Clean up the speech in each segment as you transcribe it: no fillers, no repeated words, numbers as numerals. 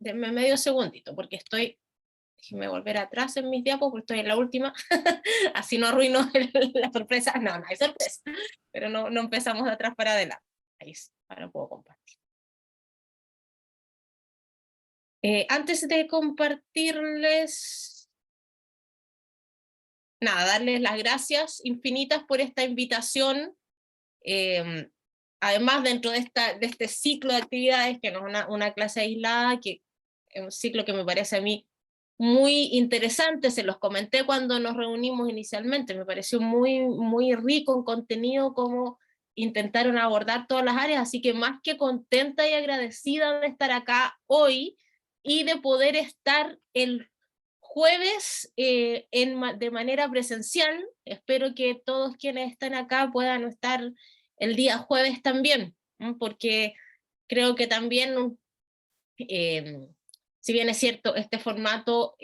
denme medio segundito, porque déjenme volver atrás en mis diapos, porque estoy en la última, así no arruino la sorpresa. No, no hay sorpresa, pero no empezamos de atrás para adelante. Ahí sí, ahora puedo compartir. Antes de compartirles, nada, darles las gracias infinitas por esta invitación. Además, dentro de este ciclo de actividades, que no es una clase aislada, que es un ciclo que me parece a mí muy interesante, se los comenté cuando nos reunimos inicialmente, me pareció muy rico en contenido, como intentaron abordar todas las áreas, así que más que contenta y agradecida de estar acá hoy, y de poder estar el jueves de manera presencial. Espero que todos quienes están acá puedan estar el día jueves también, porque creo que también, si bien es cierto, este formato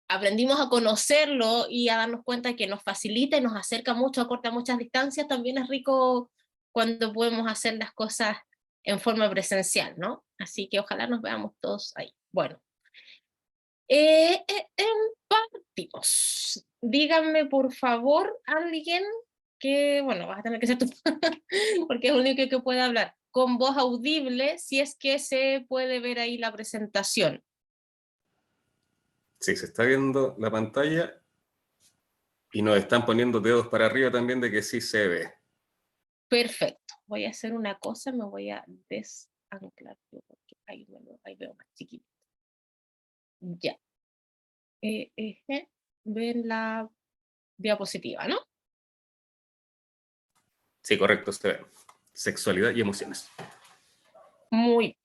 aprendimos a conocerlo y a darnos cuenta que nos facilita y nos acerca mucho, acorta muchas distancias. También es rico cuando podemos hacer las cosas en forma presencial, ¿no? Así que ojalá nos veamos todos ahí. Bueno, partimos. Díganme, por favor, alguien que, bueno, vas a tener que ser tú, porque es el único que puede hablar, con voz audible, si es que se puede ver ahí la presentación. Sí, se está viendo la pantalla y nos están poniendo dedos para arriba también de que sí se ve. Perfecto. Voy a hacer una cosa, me voy a desanclar, porque ahí veo más chiquito. Ya. Ven la diapositiva, ¿no? Sí, correcto, se ve. Sexualidad y emociones. Muy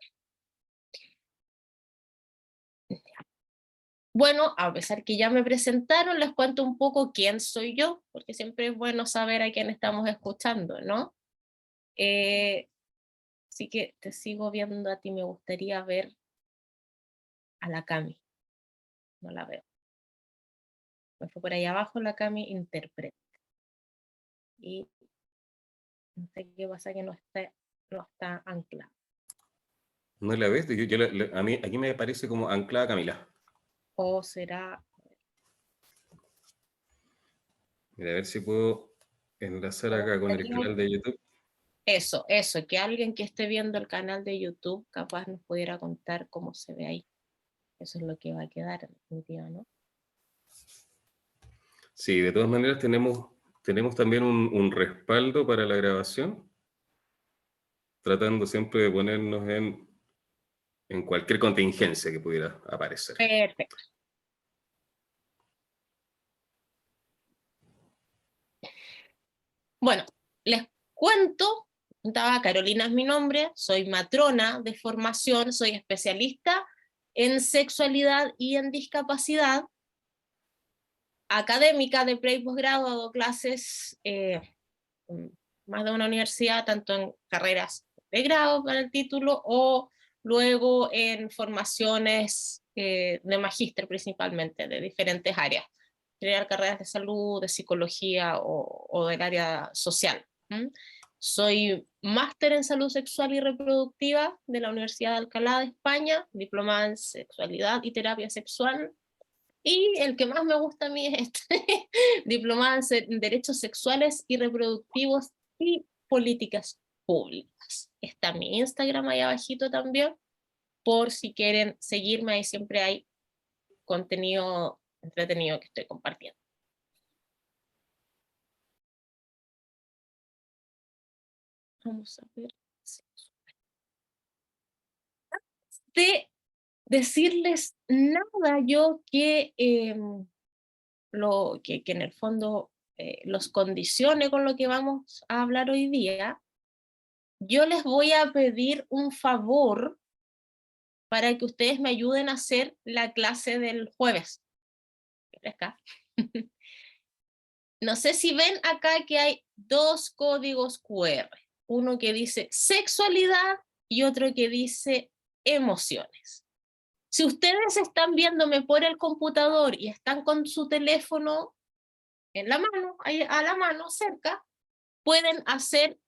bien. Bueno, a pesar que ya me presentaron, les cuento un poco quién soy yo, porque siempre es bueno saber a quién estamos escuchando, ¿no? Así que te sigo viendo a ti, me gustaría ver a la Cami. No la veo. Me fue por ahí abajo la Cami interpreta. Y no sé qué pasa que no está anclada. ¿No la ves? A mí aquí me parece como anclada Camila. O será... Mira, a ver si puedo enlazar acá con el canal de YouTube. Eso, que alguien que esté viendo el canal de YouTube capaz nos pudiera contar cómo se ve ahí. Eso es lo que va a quedar en definitiva, ¿no? Sí, de todas maneras tenemos también un respaldo para la grabación, tratando siempre de ponernos en cualquier contingencia que pudiera aparecer. Perfecto. Bueno, les cuento. Carolina es mi nombre, soy matrona de formación, soy especialista en sexualidad y en discapacidad, académica de pre y posgrado, he dado clases en más de una universidad, tanto en carreras de grado para el título, o luego en formaciones de magíster principalmente, de diferentes áreas, crear carreras de salud, de psicología o del área social. Soy máster en salud sexual y reproductiva de la Universidad de Alcalá de España, diplomada en sexualidad y terapia sexual, y el que más me gusta a mí es este, diplomada en derechos sexuales y reproductivos y políticas públicas. Está mi Instagram ahí abajito también, por si quieren seguirme, ahí siempre hay contenido entretenido que estoy compartiendo. Vamos a ver. De decirles nada, yo que que en el fondo los condicione con lo que vamos a hablar hoy día, yo les voy a pedir un favor para que ustedes me ayuden a hacer la clase del jueves. No sé si ven acá que hay dos códigos QR, uno que dice sexualidad y otro que dice emociones. Si ustedes están viéndome por el computador y están con su teléfono en la mano, ahí a la mano cerca, pueden hacer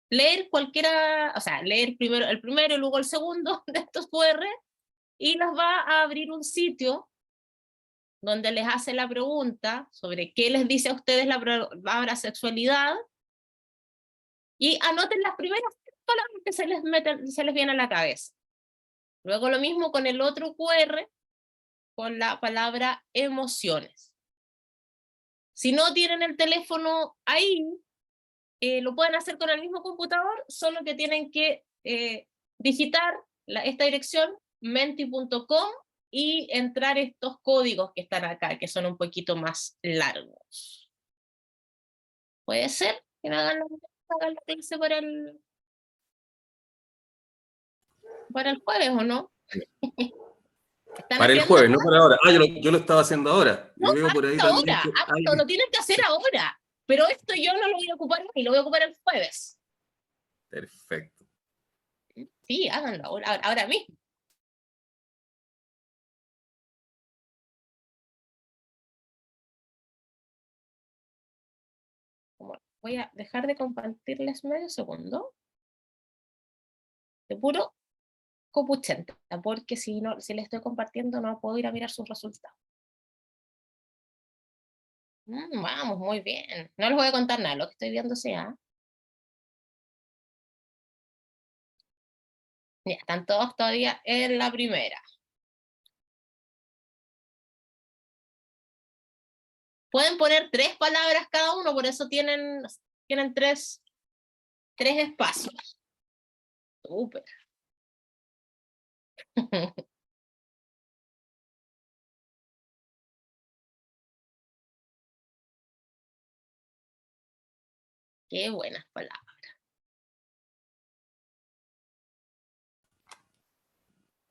leer cualquiera, o sea, leer primero el primero y luego el segundo de estos QR, y les va a abrir un sitio donde les hace la pregunta sobre qué les dice a ustedes la palabra sexualidad, y anoten las primeras palabras que se les viene a la cabeza. Luego lo mismo con el otro QR, con la palabra emociones. Si no tienen el teléfono ahí, lo pueden hacer con el mismo computador, solo que tienen que digitar esta dirección, menti.com, y entrar estos códigos que están acá, que son un poquito más largos. ¿Puede ser que me hagan la clase para el jueves o no? ¿Están Para el haciendo? jueves, no para ahora. Ah, yo lo estaba haciendo ahora. No, Yo veo por ahí también ahora, que hazlo, lo tienen que hacer ahora. Pero esto yo no lo voy a ocupar hoy, lo voy a ocupar el jueves. Perfecto. Sí, háganlo ahora mismo. Voy a dejar de compartirles medio segundo. De puro copuchenta, porque si les estoy compartiendo no puedo ir a mirar sus resultados. Vamos, muy bien. No les voy a contar nada, lo que estoy viendo sea. Ya, están todos todavía en la primera. Pueden poner 3 palabras cada uno, por eso tienen 3 espacios. Súper. Qué buenas palabras.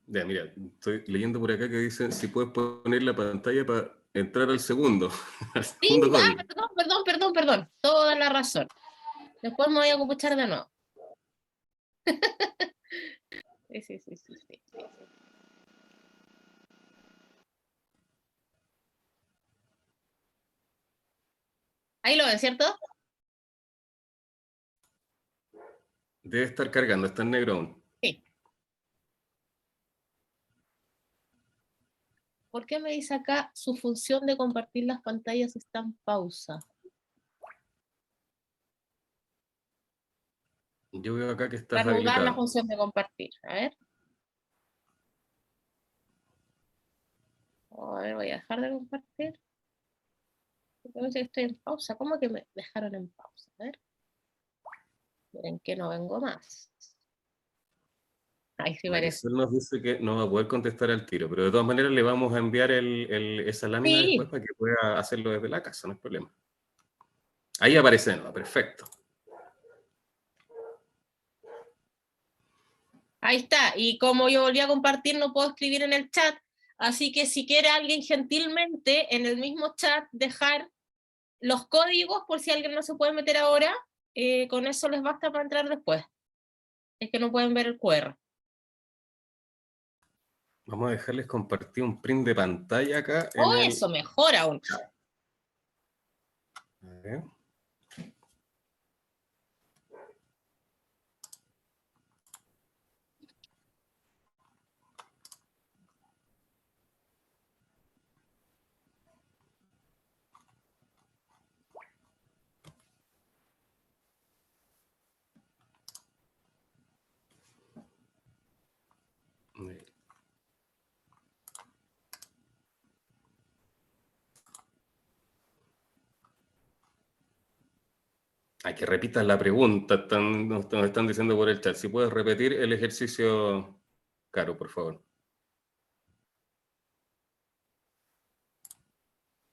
Ya, mira, estoy leyendo por acá que dicen si puedes poner la pantalla para entrar al segundo, al Sí, segundo código. perdón. Toda la razón. Después me voy a copuchar de nuevo. Sí. Ahí lo ven, ¿cierto? Debe estar cargando, está en negro aún. Sí. ¿Por qué me dice acá su función de compartir las pantallas está en pausa? Yo veo acá que estás Reanudar la habilitado. función de compartir. A ver, voy a dejar de compartir. Parece que estoy en pausa. ¿Cómo que me dejaron en pausa? A ver. Miren que no vengo más. Ahí sí parece. Marisol nos dice que no va a poder contestar al tiro, pero de todas maneras le vamos a enviar esa lámina después Sí, para que pueda hacerlo desde la casa, no hay problema. Ahí aparece de nuevo, perfecto. ahí está. Y como yo volví a compartir, no puedo escribir en el chat. Así que si quiere alguien gentilmente en el mismo chat dejar los códigos por si alguien no se puede meter ahora, con eso les basta para entrar después. Es que no pueden ver el QR. Vamos a dejarles compartir un print de pantalla acá O en el... eso, mejor aún. A ver. Hay que repitas la pregunta, nos están diciendo por el chat. Si puedes repetir el ejercicio, Caro, por favor.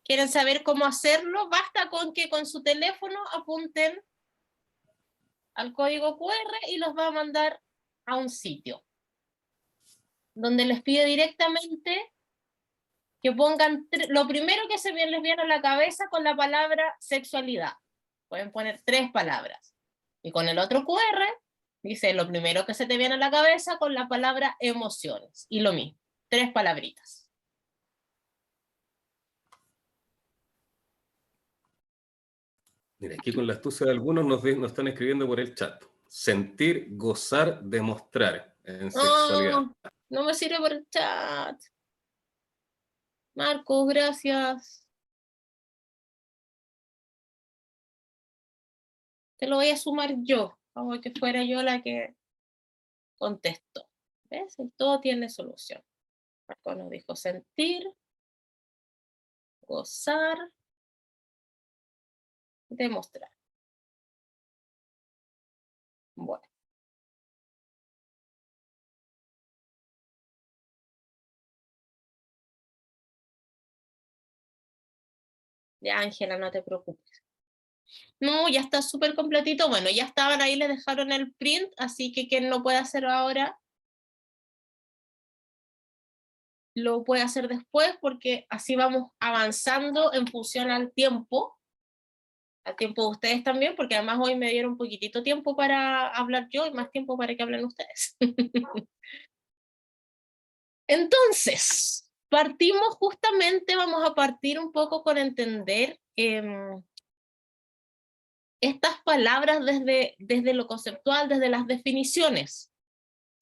¿Quieren saber cómo hacerlo? Basta con que con su teléfono apunten al código QR y los va a mandar a un sitio donde les pide directamente que pongan lo primero que les viene a la cabeza con la palabra sexualidad. Pueden poner 3 palabras. Y con el otro QR dice lo primero que se te viene a la cabeza con la palabra emociones. Y lo mismo, 3 palabritas. Mira, aquí con la astucia de algunos nos están escribiendo por el chat. sentir, gozar, demostrar en sexualidad. Oh, no me sirve por el chat. Marcos, gracias. Te lo voy a sumar yo, como que fuera yo la que contestó. ¿Ves? Todo tiene solución. Marcos nos dijo sentir, gozar, demostrar. Bueno. Ya, Ángela, no te preocupes. No, ya está súper completito. Bueno, ya estaban ahí, les dejaron el print, así que quien no puede hacerlo ahora, lo puede hacer después, porque así vamos avanzando en función al tiempo de ustedes también, porque además hoy me dieron un poquitito tiempo para hablar yo y más tiempo para que hablen ustedes. Entonces, partimos justamente, vamos a partir un poco con entender estas palabras desde lo conceptual, desde las definiciones,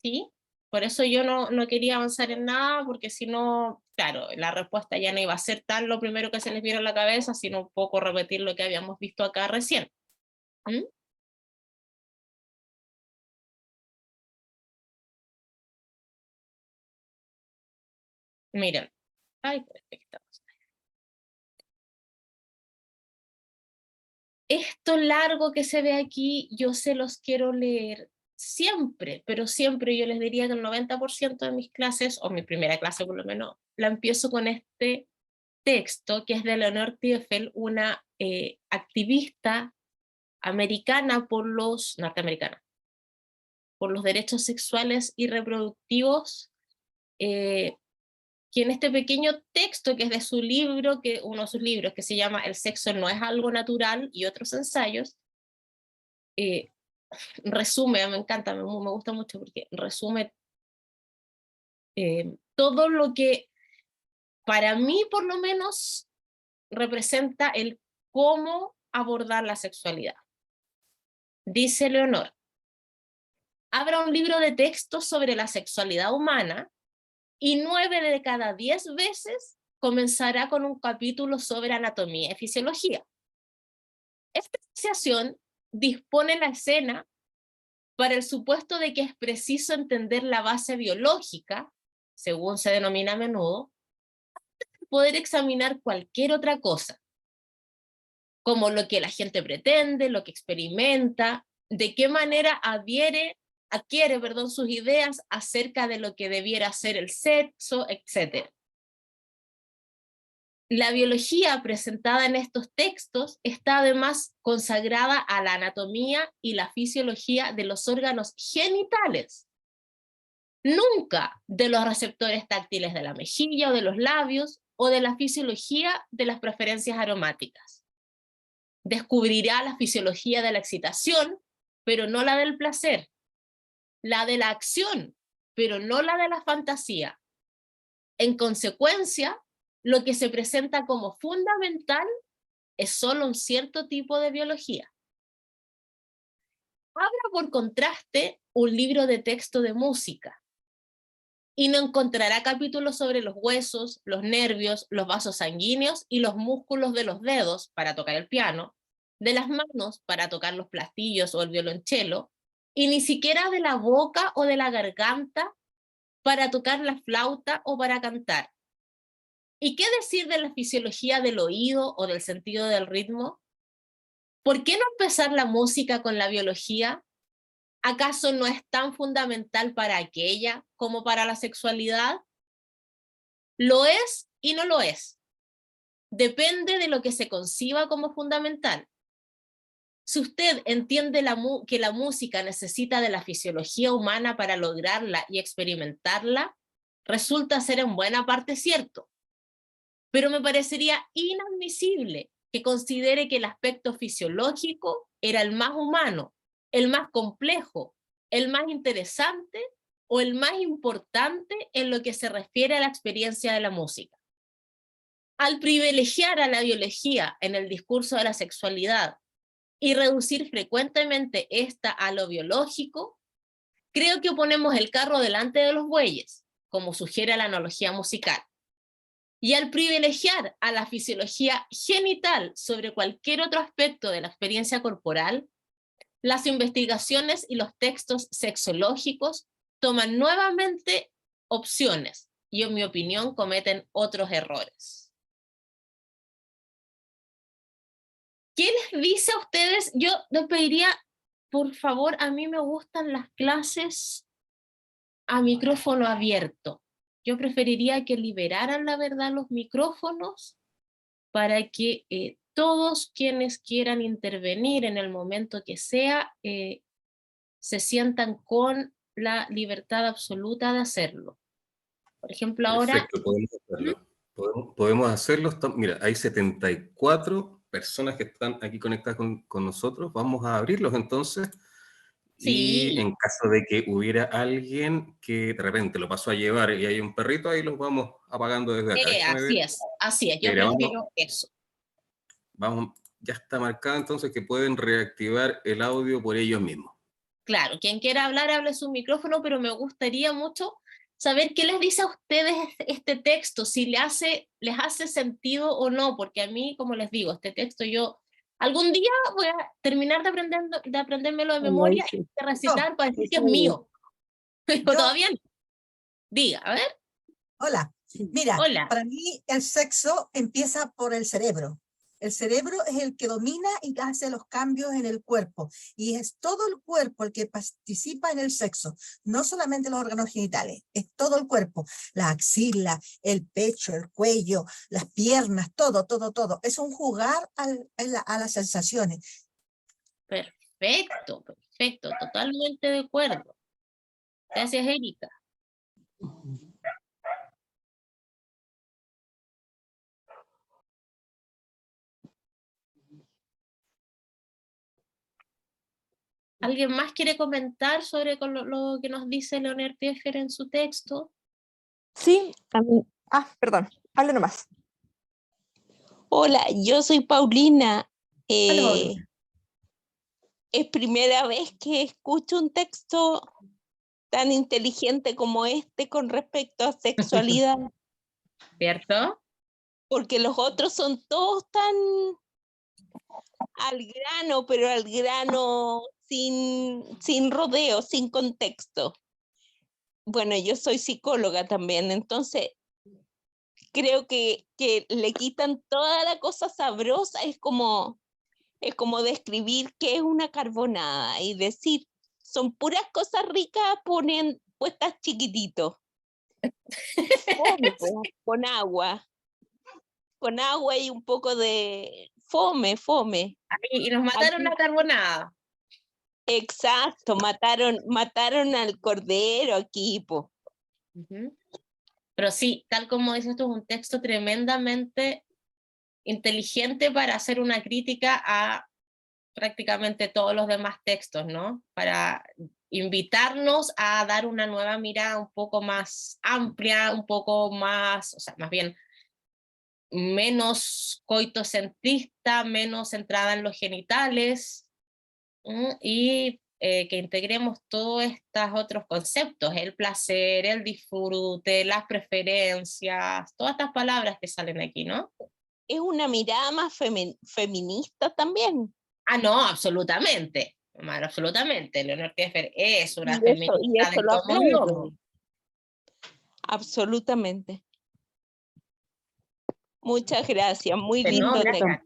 ¿sí? Por eso yo no quería avanzar en nada, porque si no, claro, la respuesta ya no iba a ser tan lo primero que se les viera a la cabeza, sino un poco repetir lo que habíamos visto acá recién. ¿Mm? Miren, ay, perfecto. Esto largo que se ve aquí, yo se los quiero leer siempre, pero siempre yo les diría que el 90% de mis clases, o mi primera clase por lo menos, la empiezo con este texto, que es de Leonor Tiefel, una activista americana norteamericana, por los derechos sexuales y reproductivos, que en este pequeño texto, que es de su libro, uno de sus libros, que se llama El sexo no es algo natural, y otros ensayos, resume, me encanta, me gusta mucho, porque resume todo lo que, para mí por lo menos, representa el cómo abordar la sexualidad. Dice Leonor: abra un libro de texto sobre la sexualidad humana y 9 de cada 10 veces comenzará con un capítulo sobre anatomía y fisiología. Esta asociación dispone la escena para el supuesto de que es preciso entender la base biológica, según se denomina a menudo, para poder examinar cualquier otra cosa, como lo que la gente pretende, lo que experimenta, de qué manera adquiere sus ideas acerca de lo que debiera ser el sexo, etc. La biología presentada en estos textos está además consagrada a la anatomía y la fisiología de los órganos genitales, nunca de los receptores táctiles de la mejilla o de los labios, o de la fisiología de las preferencias aromáticas. Descubrirá la fisiología de la excitación, pero no la del placer, la de la acción, pero no la de la fantasía. En consecuencia, lo que se presenta como fundamental es solo un cierto tipo de biología. Abra por contraste un libro de texto de música y no encontrará capítulos sobre los huesos, los nervios, los vasos sanguíneos y los músculos de los dedos para tocar el piano, de las manos para tocar los platillos o el violonchelo, y ni siquiera de la boca o de la garganta para tocar la flauta o para cantar. ¿Y qué decir de la fisiología del oído o del sentido del ritmo? ¿Por qué no empezar la música con la biología? ¿Acaso no es tan fundamental para aquella como para la sexualidad? Lo es y no lo es. Depende de lo que se conciba como fundamental. Si usted entiende que la música necesita de la fisiología humana para lograrla y experimentarla, resulta ser en buena parte cierto. Pero me parecería inadmisible que considere que el aspecto fisiológico era el más humano, el más complejo, el más interesante o el más importante en lo que se refiere a la experiencia de la música. Al privilegiar a la biología en el discurso de la sexualidad y reducir frecuentemente esta a lo biológico, creo que ponemos el carro delante de los bueyes, como sugiere la analogía musical. Y al privilegiar a la fisiología genital sobre cualquier otro aspecto de la experiencia corporal, las investigaciones y los textos sexológicos toman nuevamente opciones y, en mi opinión, cometen otros errores. ¿Qué les dice a ustedes? Yo les pediría, por favor, a mí me gustan las clases a micrófono abierto. Yo preferiría que liberaran, la verdad, los micrófonos para que todos quienes quieran intervenir en el momento que sea, se sientan con la libertad absoluta de hacerlo. Por ejemplo, ahora... Perfecto, podemos hacerlo. Podemos hacerlo. Mira, hay 74 personas que están aquí conectadas con nosotros. Vamos a abrirlos entonces. Y Sí, en caso de que hubiera alguien que de repente lo pasó a llevar y hay un perrito, ahí los vamos apagando desde acá. Déjame ver. así es, yo Mira, prefiero eso. vamos, ya está marcado entonces que pueden reactivar el audio por ellos mismos. Claro, quien quiera hablar, hable su micrófono, pero me gustaría mucho saber qué les dice a ustedes este texto, si les hace sentido o no, porque a mí, como les digo, este texto yo algún día voy a terminar de aprendérmelo de memoria y de recitar para decir que es mío, pero todavía no. Diga, a ver. Hola, mira, Hola. para mí el sexo empieza por el cerebro. El cerebro es el que domina y hace los cambios en el cuerpo. Y es todo el cuerpo el que participa en el sexo. No solamente los órganos genitales, es todo el cuerpo. La axila, el pecho, el cuello, las piernas, todo, todo, todo. Es un jugar a las sensaciones. Perfecto, perfecto, totalmente de acuerdo. Gracias, Erika. ¿Alguien más quiere comentar sobre lo que nos dice Leonard Pfeffer en su texto? Sí, a mí. Perdón, hable nomás. Hola, yo soy Paulina. Hola. Es primera vez que escucho un texto tan inteligente como este con respecto a sexualidad, ¿Cierto? porque los otros son todos tan al grano, pero al grano sin rodeo, sin contexto. Bueno, yo soy psicóloga también, entonces creo que le quitan toda la cosa sabrosa, es como describir qué es una carbonada y decir, son puras cosas ricas puestas chiquititos. Con agua y un poco de fome. Y nos mataron la carbonada. Exacto, mataron al cordero aquí, po. Pero sí, tal como dices, esto es un texto tremendamente inteligente para hacer una crítica a prácticamente todos los demás textos, ¿no? Para invitarnos a dar una nueva mirada un poco más amplia, un poco más, o sea, más bien menos coitocentrista, menos centrada en los genitales, y que integremos todos estos otros conceptos, el placer, el disfrute, las preferencias, todas estas palabras que salen aquí, ¿no? Es una mirada más feminista también. No, absolutamente. Absolutamente. Leonor Pfeffer es una y feminista eso de lo tomo y lomo. Absolutamente. Muchas gracias, muy lindo. No, gracias.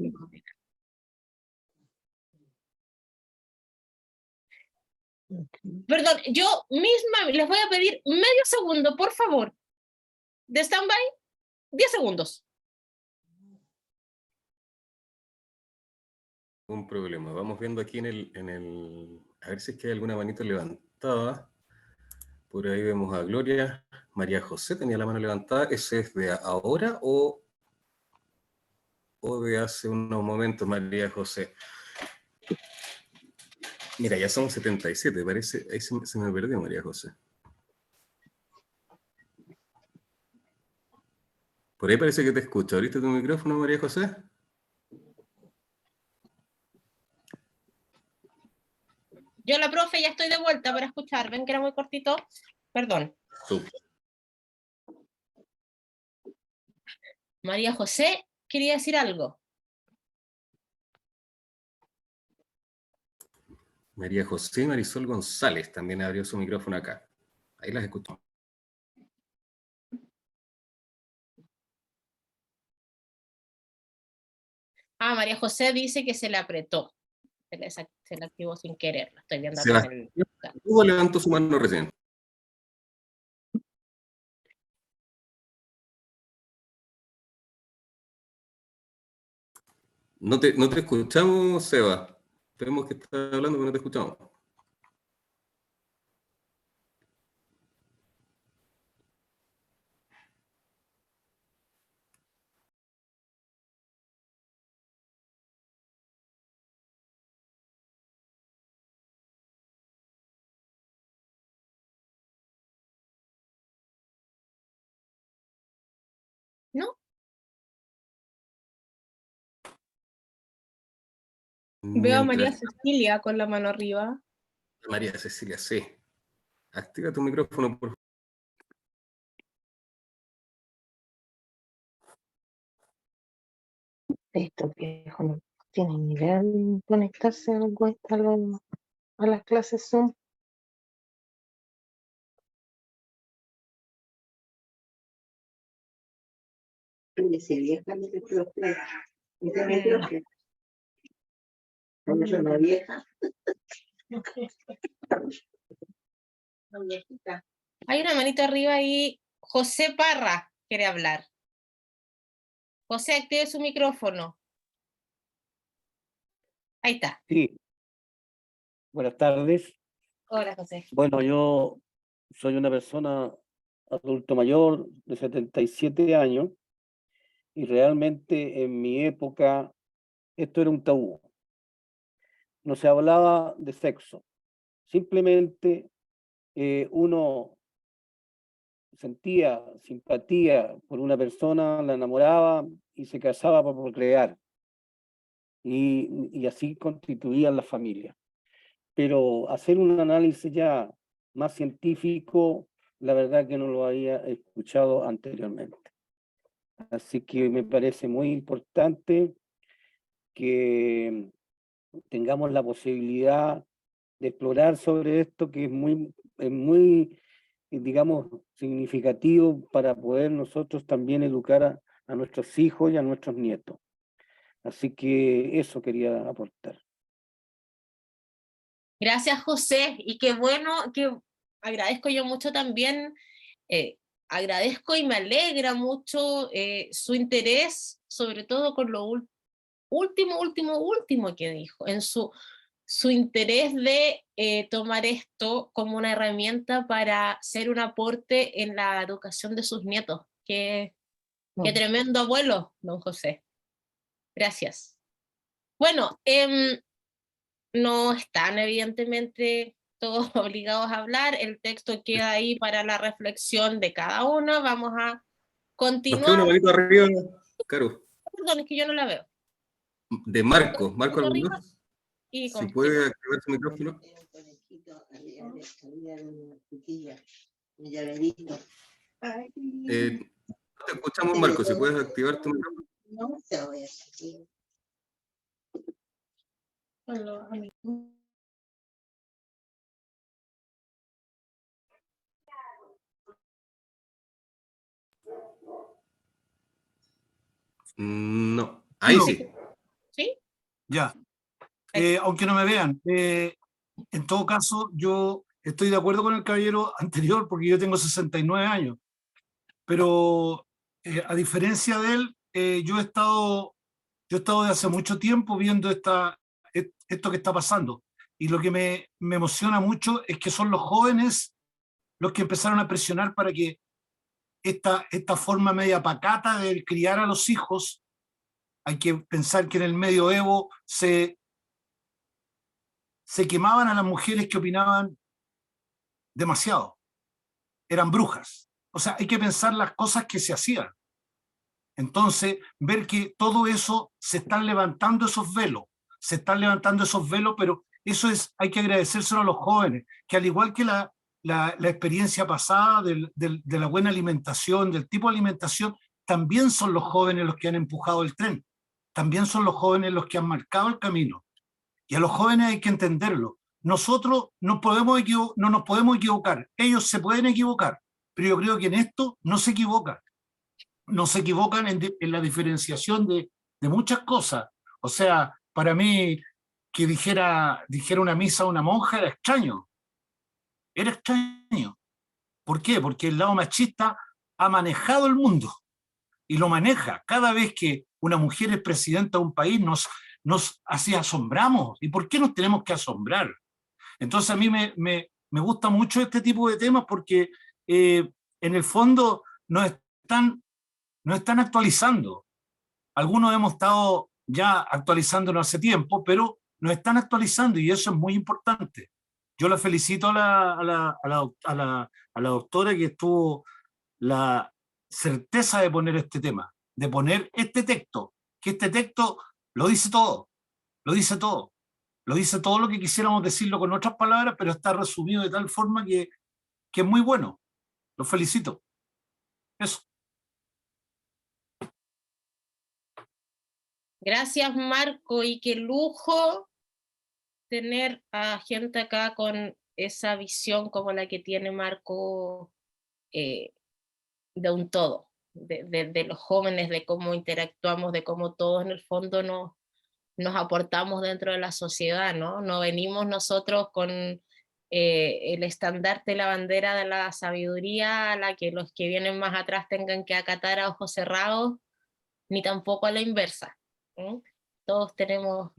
Perdón, yo misma les voy a pedir medio segundo, por favor, de stand-by, 10 segundos. Un problema. Vamos viendo aquí en el... A ver si es que hay alguna manito levantada. Por ahí vemos a Gloria. María José tenía la mano levantada. ¿Ese es de ahora o de hace unos momentos, María José? Mira, ya son 77, parece. Ahí se me perdió María José. Por ahí parece que te escucho. ¿Abriste tu micrófono, María José? Yo, la profe, ya estoy de vuelta para escuchar. Ven que era muy cortito. Perdón. Súper. María José, quería decir algo. María José Marisol González también abrió su micrófono acá. Ahí las escuchamos. Ah, María José dice que se le apretó. Se le activó sin querer. Lo estoy viendo acá en Sebastián el... Hugo levantó su mano recién. No te escuchamos, Seba. Vemos que estás hablando, pero no te escuchamos. ¿No? Veo a María Cecilia con la mano arriba. María Cecilia, sí. Activa tu micrófono, por favor. Estos viejos no tienen ni idea de conectarse a las clases Zoom. Hay una manita arriba y José Parra quiere hablar. José, active su micrófono. Ahí está. Sí. Buenas tardes. Hola, José. Bueno, yo soy una persona adulto mayor de 77 años y realmente en mi época esto era un tabú. No se hablaba de sexo. Simplemente uno sentía simpatía por una persona, la enamoraba y se casaba para procrear. Y así constituían la familia. Pero hacer un análisis ya más científico, la verdad que no lo había escuchado anteriormente. Así que me parece muy importante que tengamos la posibilidad de explorar sobre esto, que es muy, digamos, significativo para poder nosotros también educar a nuestros hijos y a nuestros nietos. Así que eso quería aportar. Gracias, José. Y qué bueno, que agradezco yo mucho también, agradezco y me alegra mucho su interés, sobre todo con lo último que dijo, en su interés de tomar esto como una herramienta para ser un aporte en la educación de sus nietos. Qué tremendo abuelo, don José. Gracias. Bueno, no están evidentemente todos obligados a hablar, el texto queda ahí para la reflexión de cada uno. Vamos a continuar. Nos queda una manito arriba, Caro. Perdón, es que yo no la veo. De Marco. Marco, Arriba ¿alguno? y Si puede activar su micrófono. No te escuchamos, Marco. Si puedes activar tu micrófono. No te voy a No. Ahí sí. ¿Sí? Ya. Aunque no me vean, en todo caso, yo estoy de acuerdo con el caballero anterior porque yo tengo 69 años, pero a diferencia de él, yo he estado de hace mucho tiempo viendo esto que está pasando, y lo que me emociona mucho es que son los jóvenes los que empezaron a presionar para que esta forma media pacata de criar a los hijos. Hay que pensar que en el medioevo se quemaban a las mujeres que opinaban demasiado. Eran brujas. O sea, hay que pensar las cosas que se hacían. Entonces, ver que todo eso se están levantando esos velos, pero Eso hay que agradecérselo a los jóvenes, que al igual que la experiencia pasada de la buena alimentación, del tipo de alimentación, también son los jóvenes los que han empujado el tren, también son los jóvenes los que han marcado el camino. Y a los jóvenes hay que entenderlo. Nosotros no nos podemos equivocar, ellos se pueden equivocar, pero yo creo que en esto no se equivocan. No se equivocan en la diferenciación de muchas cosas. O sea, para mí, que dijera una misa a una monja era extraño. Era extraño. ¿Por qué? Porque el lado machista ha manejado el mundo y lo maneja. Cada vez que una mujer es presidenta de un país, nos así asombramos. ¿Y por qué nos tenemos que asombrar? Entonces a mí me gusta mucho este tipo de temas porque en el fondo nos están actualizando. Algunos hemos estado ya actualizándonos hace tiempo, pero nos están actualizando y eso es muy importante. Yo la felicito a la doctora que tuvo la certeza de poner este tema, de poner este texto, que este texto lo dice todo, lo dice todo. Lo dice todo lo que quisiéramos decirlo con otras palabras, pero está resumido de tal forma que es muy bueno. Lo felicito. Eso. Gracias, Marco, y qué lujo tener a gente acá con esa visión como la que tiene Marco de un todo, de los jóvenes, de cómo interactuamos, de cómo todos en el fondo nos aportamos dentro de la sociedad, ¿no? No venimos nosotros con el estandarte, la bandera de la sabiduría a la que los que vienen más atrás tengan que acatar a ojos cerrados, ni tampoco a la inversa. ¿Eh? Todos tenemos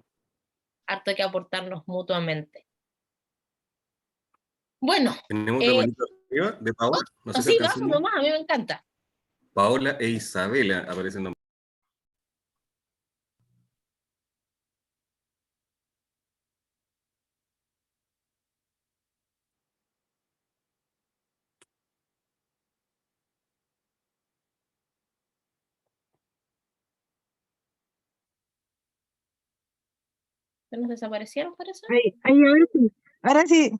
harto que aportarnos mutuamente. Bueno. Tenemos otra manito arriba de Paola. No sé si Sí, vamos nomás, a mí me encanta. Paola e Isabela aparecen nomás. ¿Se nos desaparecieron, parece? Ahora sí. Ahora sí.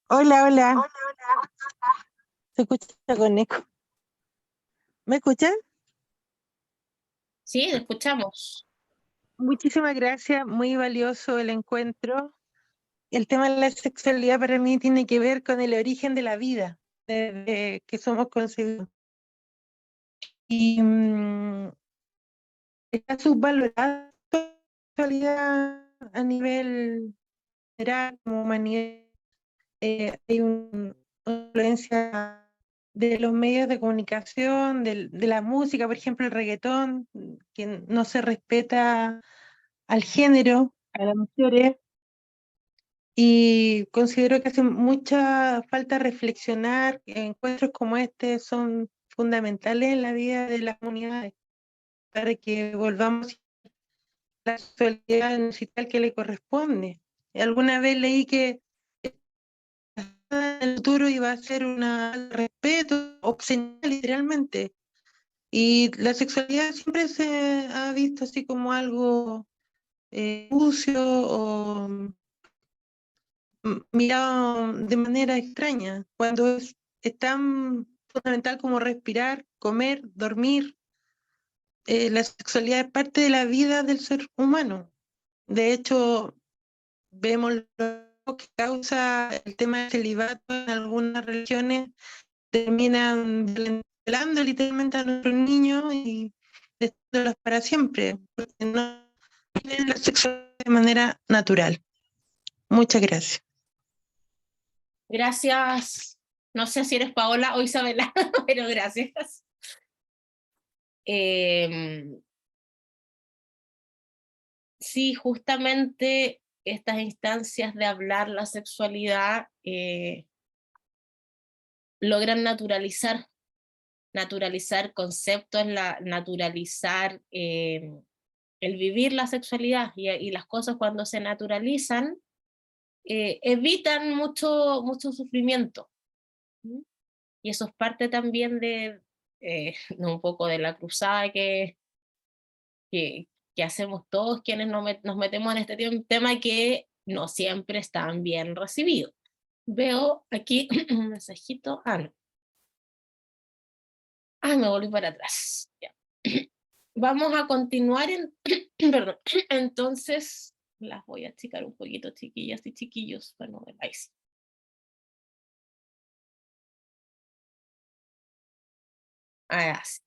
Hola, hola. Se escucha con eco. ¿Me escuchan? Sí, te escuchamos. Muchísimas gracias, muy valioso el encuentro. El tema de la sexualidad para mí tiene que ver con el origen de la vida, desde que somos concebidos. Y está subvalorada la sexualidad a nivel general, como humanidad. Hay una influencia de los medios de comunicación, de la música, por ejemplo, el reggaetón, que no se respeta al género, a las mujeres, y considero que hace mucha falta reflexionar. Encuentros como este son fundamentales en la vida de las comunidades para que volvamos a la sexualidad en el sitio que le corresponde. Alguna vez leí que en el futuro iba a ser un respeto opcional literalmente, y la sexualidad siempre se ha visto así como algo sucio o mirado de manera extraña, cuando es tan fundamental como respirar, comer, dormir. La sexualidad es parte de la vida del ser humano. De hecho, vemos lo que causa el tema del celibato en algunas religiones, terminan violando literalmente a nuestros niños y dejándolos para siempre, porque no viven la sexualidad de manera natural. Muchas gracias. Gracias. No sé si eres Paola o Isabela, pero gracias. Sí, justamente estas instancias de hablar la sexualidad logran naturalizar conceptos, naturalizar el vivir la sexualidad, y las cosas cuando se naturalizan evitan mucho sufrimiento. Y eso es parte también de un poco de la cruzada que que hacemos todos quienes nos metemos en este tema que no siempre están bien recibidos. Veo aquí un mensajito. No. Me volví para atrás. Ya. Vamos a continuar perdón. Entonces, las voy a achicar un poquito, chiquillas y chiquillos. Bueno, ahí sí. Así.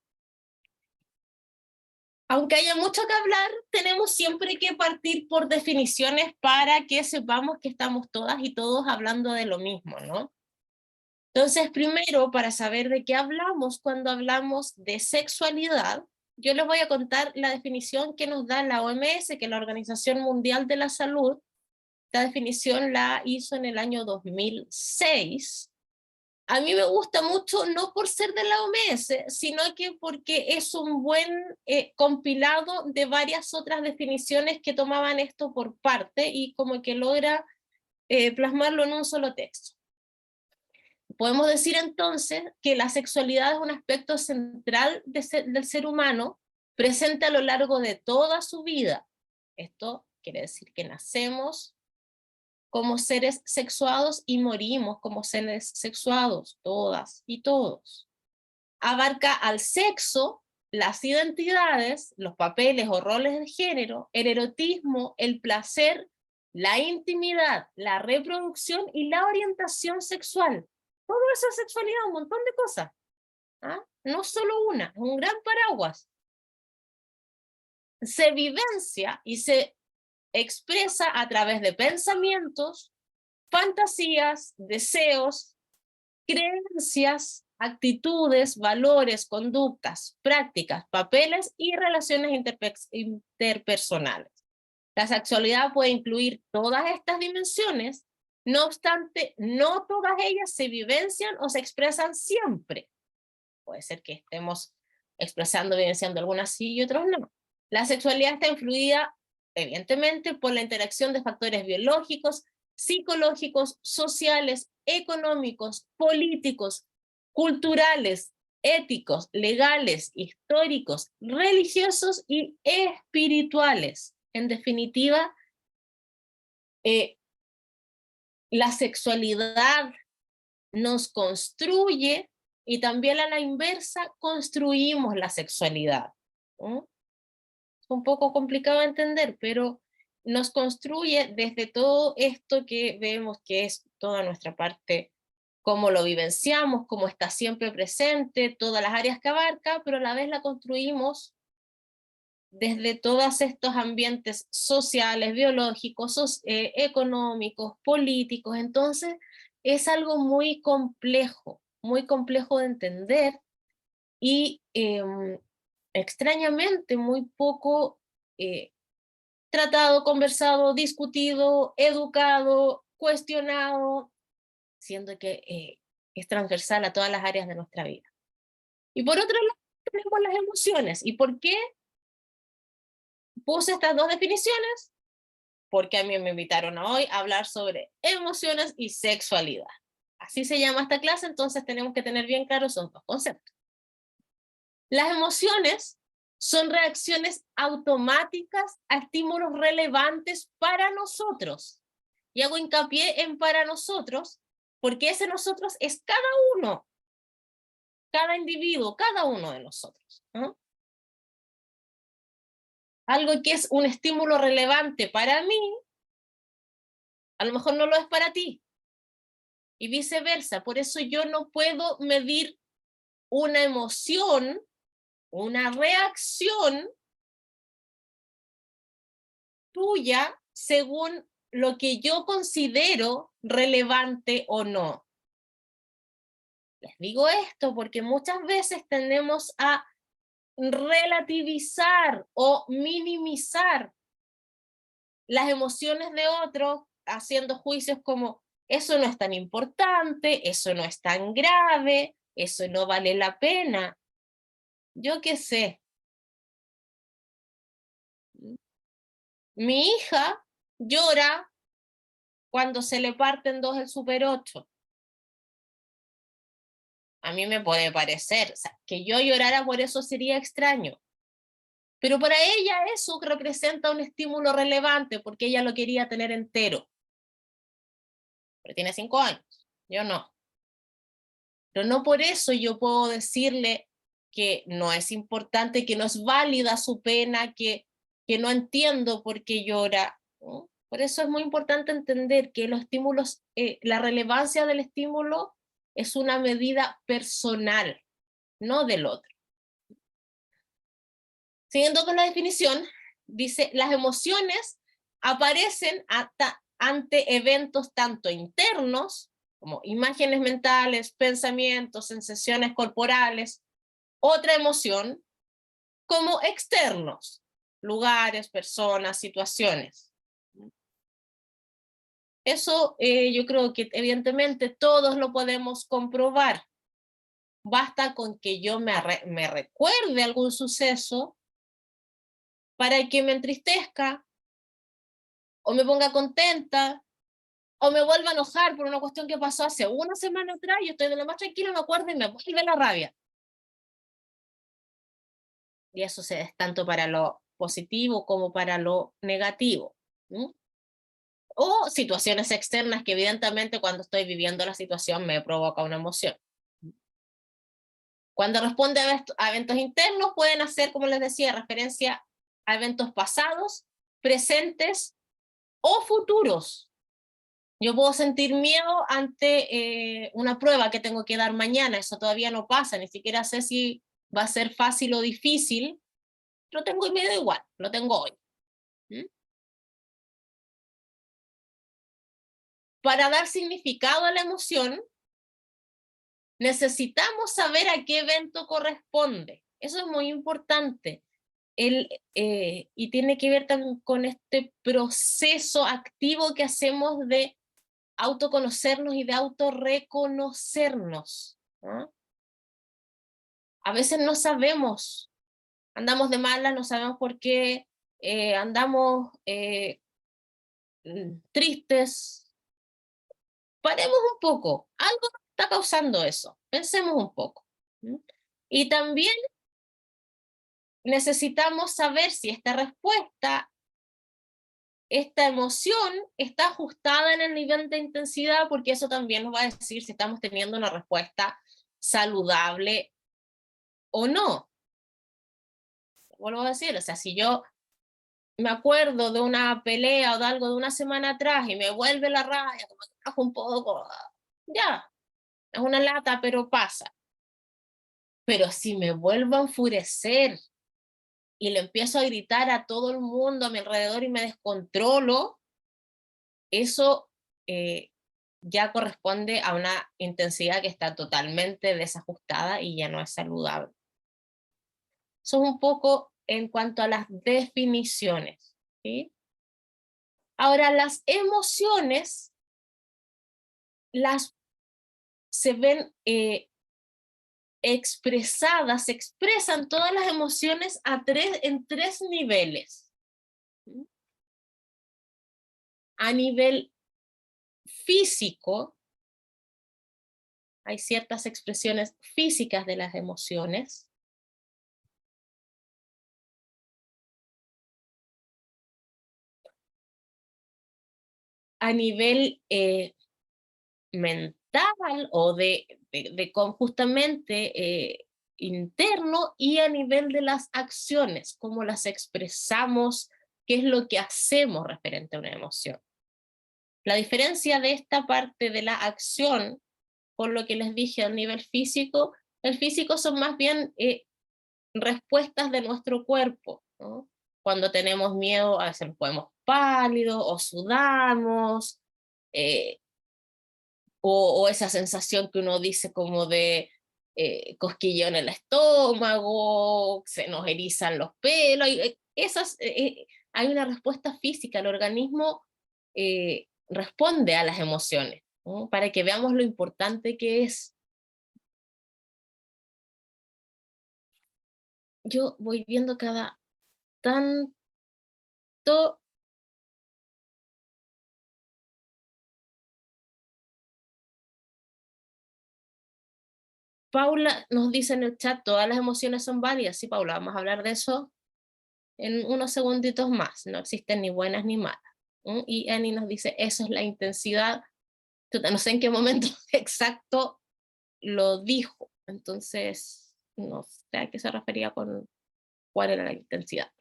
Aunque haya mucho que hablar, tenemos siempre que partir por definiciones para que sepamos que estamos todas y todos hablando de lo mismo, ¿no? Entonces, primero, para saber de qué hablamos cuando hablamos de sexualidad, yo les voy a contar la definición que nos da la OMS, que es la Organización Mundial de la Salud. Esta definición la hizo en el año 2006. A mí me gusta mucho, no por ser de la OMS, sino que porque es un buen compilado de varias otras definiciones que tomaban esto por parte y como que logra plasmarlo en un solo texto. Podemos decir entonces que la sexualidad es un aspecto central del ser humano, presente a lo largo de toda su vida. Esto quiere decir que nacemos como seres sexuados y morimos como seres sexuados, todas y todos. Abarca al sexo, las identidades, los papeles o roles de género, el erotismo, el placer, la intimidad, la reproducción y la orientación sexual. Todo eso es sexualidad, un montón de cosas. No solo una, es un gran paraguas. Se vivencia y se expresa a través de pensamientos, fantasías, deseos, creencias, actitudes, valores, conductas, prácticas, papeles y relaciones interpersonales. La sexualidad puede incluir todas estas dimensiones, no obstante, no todas ellas se vivencian o se expresan siempre. Puede ser que estemos vivenciando algunas sí y otras no. La sexualidad está influida evidentemente por la interacción de factores biológicos, psicológicos, sociales, económicos, políticos, culturales, éticos, legales, históricos, religiosos y espirituales. En definitiva, la sexualidad nos construye y también a la inversa construimos la sexualidad. Es un poco complicado de entender, pero nos construye desde todo esto que vemos que es toda nuestra parte, cómo lo vivenciamos, cómo está siempre presente, todas las áreas que abarca, pero a la vez la construimos desde todos estos ambientes sociales, biológicos, económicos, políticos. Entonces es algo muy complejo de entender y extrañamente muy poco tratado, conversado, discutido, educado, cuestionado, siendo que es transversal a todas las áreas de nuestra vida. Y por otro lado tenemos las emociones. ¿Y por qué puse estas dos definiciones? Porque a mí me invitaron hoy a hablar sobre emociones y sexualidad. Así se llama esta clase, entonces tenemos que tener bien claros esos dos conceptos. Las emociones son reacciones automáticas a estímulos relevantes para nosotros. Y hago hincapié en para nosotros, porque ese nosotros es cada uno, cada individuo, cada uno de nosotros, ¿no? Algo que es un estímulo relevante para mí, a lo mejor no lo es para ti. Y viceversa, por eso yo no puedo medir una emoción, una reacción tuya según lo que yo considero relevante o no. Les digo esto porque muchas veces tendemos a relativizar o minimizar las emociones de otros, haciendo juicios como eso no es tan importante, eso no es tan grave, eso no vale la pena. Yo qué sé. Mi hija llora cuando se le parte en dos el Super 8. A mí me puede parecer, o sea, que yo llorara por eso sería extraño. Pero para ella eso representa un estímulo relevante porque ella lo quería tener entero. Pero tiene 5 años, yo no. Pero no por eso yo puedo decirle que no es importante, que no es válida su pena, que no entiendo por qué llora, ¿no? Por eso es muy importante entender que los estímulos, la relevancia del estímulo es una medida personal, no del otro. Siguiendo con la definición, dice, las emociones aparecen ante eventos tanto internos, como imágenes mentales, pensamientos, sensaciones corporales, otra emoción, como externos, lugares, personas, situaciones. Eso yo creo que evidentemente todos lo podemos comprobar. Basta con que yo me recuerde algún suceso para que me entristezca, o me ponga contenta, o me vuelva a enojar por una cuestión que pasó hace una semana atrás, y estoy de lo más tranquilo, me acuerdo y me vuelve la rabia. Y eso es tanto para lo positivo como para lo negativo. ¿No? O situaciones externas que evidentemente cuando estoy viviendo la situación me provoca una emoción. Cuando responde a eventos internos pueden hacer, como les decía, referencia a eventos pasados, presentes o futuros. Yo puedo sentir miedo ante una prueba que tengo que dar mañana, eso todavía no pasa, ni siquiera sé si va a ser fácil o difícil, pero tengo miedo igual, lo tengo hoy. ¿Mm? Para dar significado a la emoción, necesitamos saber a qué evento corresponde. Eso es muy importante. Y tiene que ver también con este proceso activo que hacemos de autoconocernos y de autorreconocernos, ¿no? A veces no sabemos, andamos de malas, no sabemos por qué, andamos tristes. Paremos un poco, algo está causando eso, pensemos un poco. Y también necesitamos saber si esta respuesta, esta emoción está ajustada en el nivel de intensidad, porque eso también nos va a decir si estamos teniendo una respuesta saludable o no. Vuelvo a decir, o sea, si yo me acuerdo de una pelea o de algo de una semana atrás y me vuelve la rabia, como que bajo un poco, ya, es una lata, pero pasa. Pero si me vuelvo a enfurecer y le empiezo a gritar a todo el mundo a mi alrededor y me descontrolo, eso ya corresponde a una intensidad que está totalmente desajustada y ya no es saludable. Eso es un poco en cuanto a las definiciones, ¿sí? Ahora, las emociones se ven expresadas, se expresan todas las emociones en 3 niveles. A nivel físico, hay ciertas expresiones físicas de las emociones. A nivel mental o justamente interno, y a nivel de las acciones, cómo las expresamos, qué es lo que hacemos referente a una emoción. La diferencia de esta parte de la acción, por lo que les dije a nivel físico, el físico son más bien respuestas de nuestro cuerpo, ¿no? Cuando tenemos miedo, a veces nos ponemos pálidos o sudamos, o esa sensación que uno dice como de cosquilleo en el estómago, se nos erizan los pelos, hay una respuesta física, el organismo responde a las emociones, ¿no? Para que veamos lo importante que es. Yo voy viendo cada tanto. Paula nos dice en el chat, todas las emociones son válidas. Sí, Paula, vamos a hablar de eso en unos segunditos más, no existen ni buenas ni malas. Y Annie nos dice, eso es la intensidad. No sé en qué momento exacto lo dijo, entonces no sé a qué se refería con cuál era la intensidad.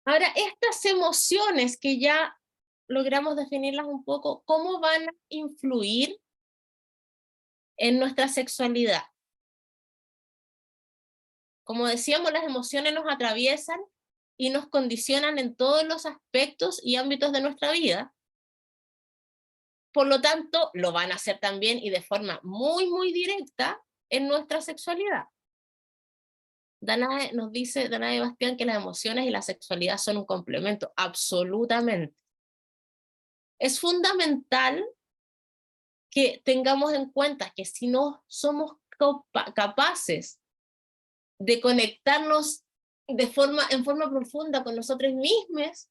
Ahora, estas emociones que ya logramos definirlas un poco, ¿cómo van a influir en nuestra sexualidad? Como decíamos, las emociones nos atraviesan y nos condicionan en todos los aspectos y ámbitos de nuestra vida. Por lo tanto, lo van a hacer también y de forma muy, muy directa en nuestra sexualidad. Nos dice Danae Bastián que las emociones y la sexualidad son un complemento, absolutamente. Es fundamental que tengamos en cuenta que si no somos capaces de conectarnos en forma profunda con nosotros mismos,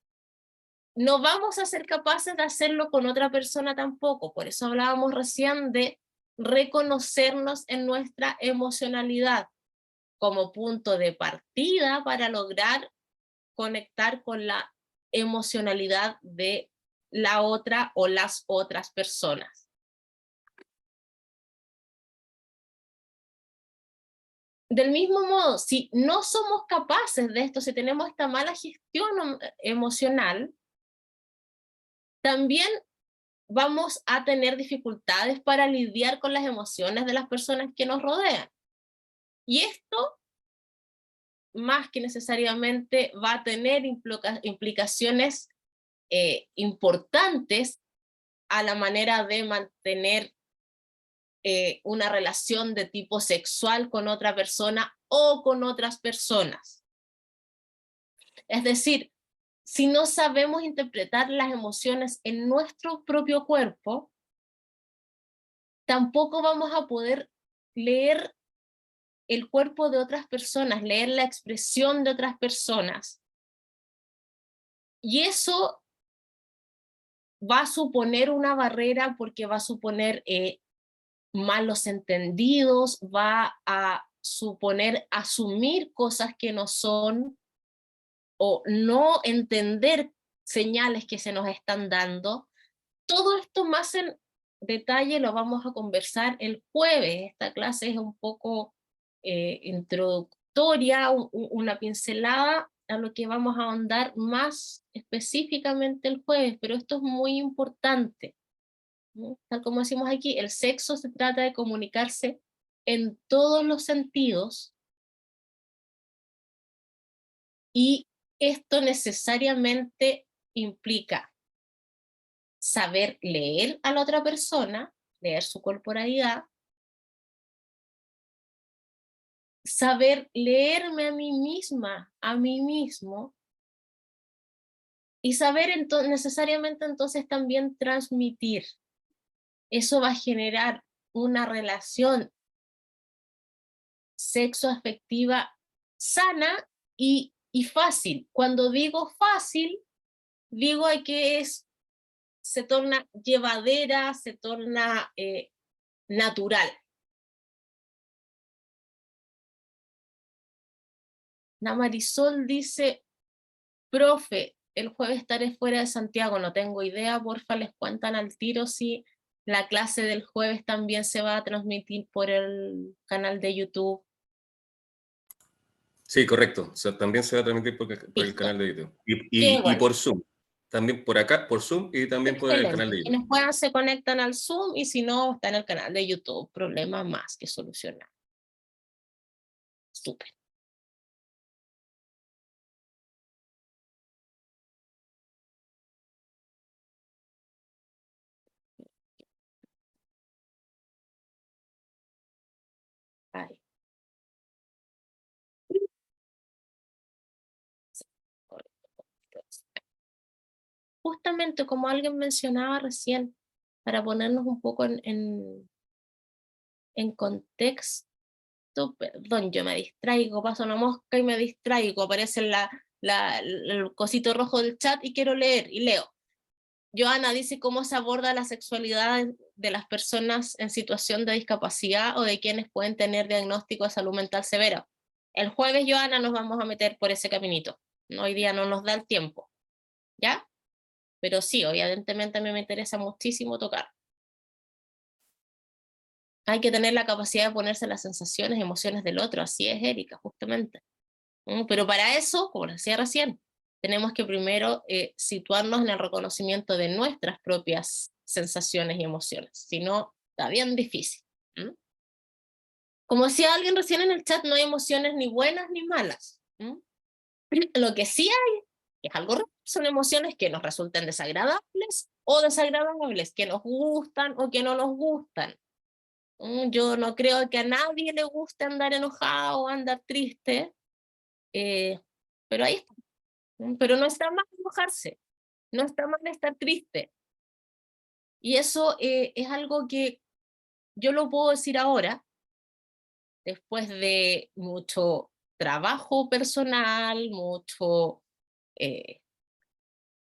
no vamos a ser capaces de hacerlo con otra persona tampoco. Por eso hablábamos recién de reconocernos en nuestra emocionalidad como punto de partida para lograr conectar con la emocionalidad de la otra o las otras personas. Del mismo modo, si no somos capaces de esto, si tenemos esta mala gestión emocional, también vamos a tener dificultades para lidiar con las emociones de las personas que nos rodean. Y esto, más que necesariamente, va a tener implicaciones importantes a la manera de mantener una relación de tipo sexual con otra persona o con otras personas. Es decir, si no sabemos interpretar las emociones en nuestro propio cuerpo, tampoco vamos a poder leer el cuerpo de otras personas, leer la expresión de otras personas. Y eso va a suponer una barrera porque va a suponer malos entendidos, va a suponer asumir cosas que no son, o no entender señales que se nos están dando. Todo esto más en detalle lo vamos a conversar el jueves. Esta clase es un poco introductoria, una pincelada a lo que vamos a ahondar más específicamente el jueves, pero esto es muy importante. Tal como decimos aquí, el sexo se trata de comunicarse en todos los sentidos, y esto necesariamente implica saber leer a la otra persona, leer su corporalidad, saber leerme a mí misma, a mí mismo, y saber necesariamente entonces también transmitir. Eso va a generar una relación sexoafectiva sana y fácil. Cuando digo fácil, digo que se torna llevadera, se torna natural. Na Marisol dice, profe, el jueves estaré fuera de Santiago, no tengo idea, porfa, les cuentan al tiro si la clase del jueves también se va a transmitir por el canal de YouTube. Sí, correcto. O sea, también se va a transmitir por el canal de YouTube. Y bueno, por Zoom. También por acá, por Zoom, y también por el excelente. canal de YouTube. Quienes puedan se conectan al Zoom, y si no, está en el canal de YouTube. Problema más que solucionar. Súper. Ahí. Justamente como alguien mencionaba recién, para ponernos un poco en contexto, perdón, yo me distraigo, paso una mosca y me distraigo, aparece el cosito rojo del chat y quiero leer, y leo. Joana dice cómo se aborda la sexualidad de las personas en situación de discapacidad o de quienes pueden tener diagnóstico de salud mental severa. El jueves, Joana, nos vamos a meter por ese caminito. Hoy día no nos da el tiempo, ¿ya? Pero sí, evidentemente a mí me interesa muchísimo tocar. Hay que tener la capacidad de ponerse las sensaciones y emociones del otro, así es, Erika, justamente. Pero para eso, como decía recién, tenemos que primero situarnos en el reconocimiento de nuestras propias sensaciones y emociones, si no, está bien difícil. Como decía alguien recién en el chat, no hay emociones ni buenas ni malas. Lo que sí hay, que es algo raro, son emociones que nos resulten desagradables o desagradables, que nos gustan o que no nos gustan. Yo no creo que a nadie le guste andar enojado o andar triste, pero ahí está. Pero no está mal enojarse, no está mal estar triste. Y eso es algo que yo lo puedo decir ahora, después de mucho trabajo personal, mucho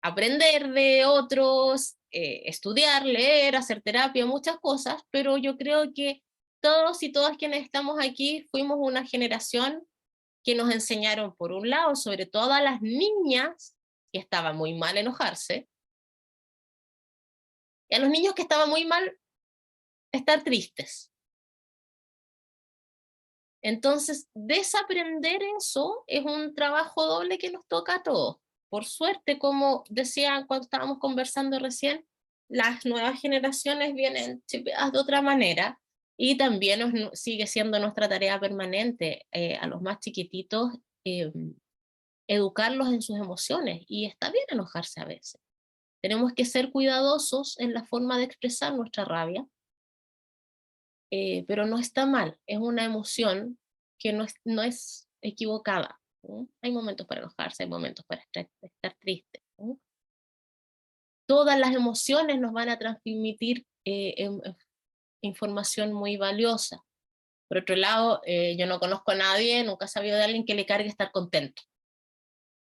aprender de otros, estudiar, leer, hacer terapia, muchas cosas, pero yo creo que todos y todas quienes estamos aquí fuimos una generación que nos enseñaron, por un lado, sobre todo a las niñas, que estaba muy mal enojarse, y a los niños que estaba muy mal estar tristes. Entonces, desaprender eso es un trabajo doble que nos toca a todos. Por suerte, como decía cuando estábamos conversando recién, las nuevas generaciones vienen chipeadas de otra manera, y también sigue siendo nuestra tarea permanente a los más chiquititos, educarlos en sus emociones, y está bien enojarse a veces. Tenemos que ser cuidadosos en la forma de expresar nuestra rabia, pero no está mal, es una emoción que no es equivocada. Hay momentos para enojarse, hay momentos para estar triste. Todas las emociones nos van a transmitir información muy valiosa. Por otro lado, yo no conozco a nadie, nunca he sabido de alguien que le cargue estar contento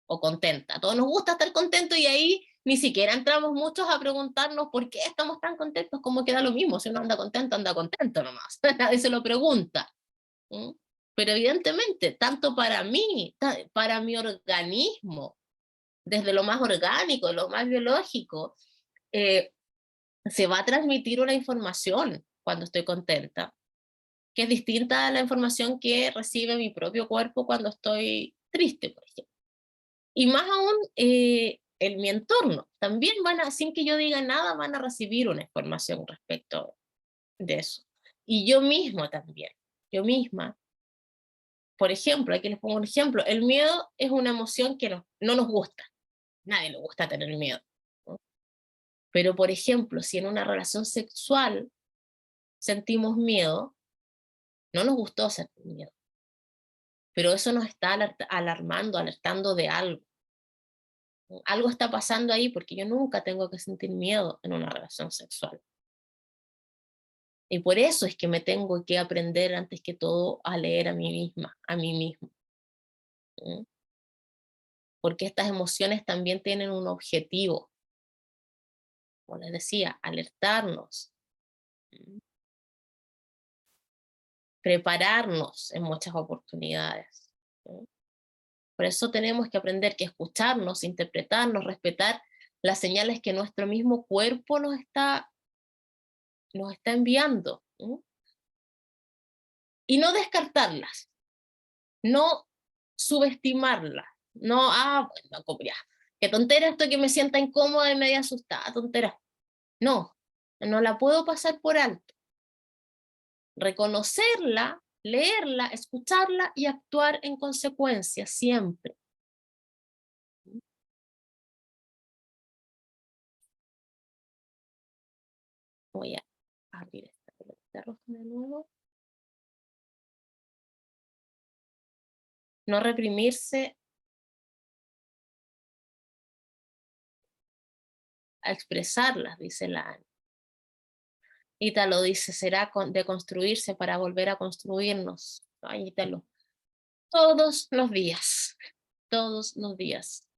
o contenta. A todos nos gusta estar contentos, y ahí ni siquiera entramos muchos a preguntarnos por qué estamos tan contentos, como queda lo mismo, si uno anda contento nomás, nadie se lo pregunta. Pero evidentemente, tanto para mí, para mi organismo, desde lo más orgánico, lo más biológico, se va a transmitir una información cuando estoy contenta, que es distinta a la información que recibe mi propio cuerpo cuando estoy triste, por ejemplo. Y más aún, en mi entorno, también sin que yo diga nada, van a recibir una información respecto de eso. Y yo mismo también, yo misma, por ejemplo, aquí les pongo un ejemplo, el miedo es una emoción que no nos gusta, nadie le gusta tener miedo, ¿no? Pero por ejemplo, si en una relación sexual sentimos miedo, no nos gustó sentir miedo, pero eso nos está alertando de algo. Algo está pasando ahí, porque yo nunca tengo que sentir miedo en una relación sexual. Y por eso es que me tengo que aprender antes que todo a leer a mí misma, a mí mismo. Porque estas emociones también tienen un objetivo. Como les decía, alertarnos, prepararnos en muchas oportunidades. Por eso tenemos que aprender que escucharnos, interpretarnos, respetar las señales que nuestro mismo cuerpo nos está enviando. Y no descartarlas, no subestimarlas, no, bueno, como ya, qué tontera esto, que me sienta incómoda y media asustada, tontera. No la puedo pasar por alto. Reconocerla, leerla, escucharla y actuar en consecuencia siempre. Voy a abrir esta pelotita roja de nuevo. No reprimirse a expresarlas, dice la Ana. Ítalo dice, será de construirse para volver a construirnos. Ay, Ítalo. Todos los días, todos los días.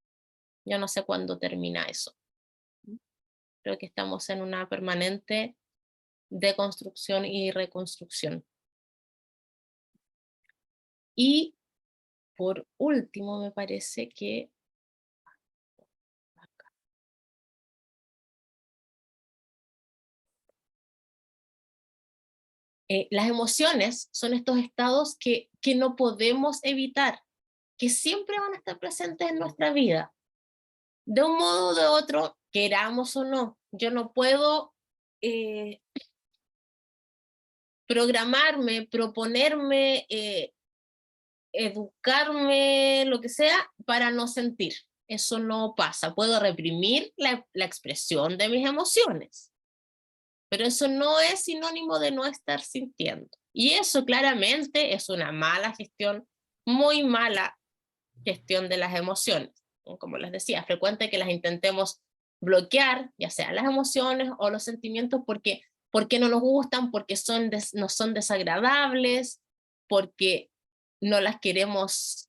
Yo no sé cuándo termina eso. Creo que estamos en una permanente deconstrucción y reconstrucción. Y por último, me parece que las emociones son estos estados que no podemos evitar, que siempre van a estar presentes en nuestra vida, de un modo o de otro, queramos o no. Yo no puedo programarme, proponerme, educarme, lo que sea, para no sentir. Eso no pasa. Puedo reprimir la expresión de mis emociones, pero eso no es sinónimo de no estar sintiendo. Y eso claramente es una mala gestión, muy mala gestión de las emociones. Como les decía, es frecuente que las intentemos bloquear, ya sea las emociones o los sentimientos, porque no nos gustan, porque nos son desagradables, porque no las queremos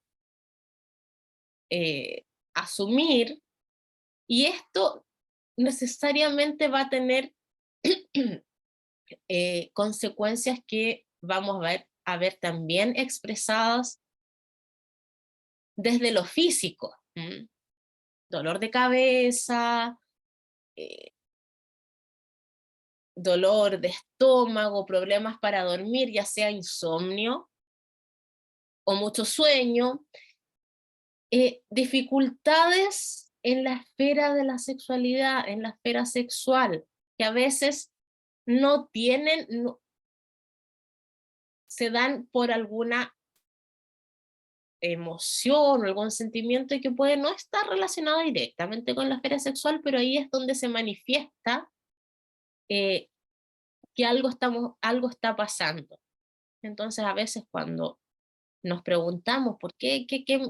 asumir, y esto necesariamente va a tener consecuencias que vamos a ver también expresadas desde lo físico. Dolor de cabeza, dolor de estómago, problemas para dormir, ya sea insomnio o mucho sueño, dificultades en la esfera de la sexualidad, en la esfera sexual, que a veces no tienen, se dan por alguna emoción o algún sentimiento que puede no estar relacionado directamente con la esfera sexual, pero ahí es donde se manifiesta que algo está pasando. Entonces a veces cuando nos preguntamos por qué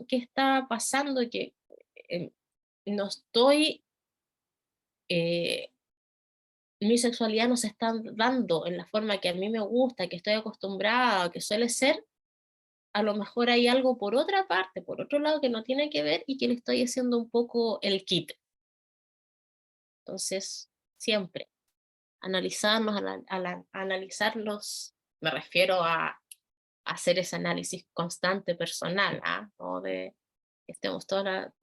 está pasando, que no estoy, mi sexualidad no se está dando en la forma que a mí me gusta, que estoy acostumbrada, que suele ser, a lo mejor hay algo por otra parte, por otro lado, que no tiene que ver y que le estoy haciendo un poco el quite. Entonces, siempre, analizarnos, analizarlos, me refiero a hacer ese análisis constante personal, no de que estemos todas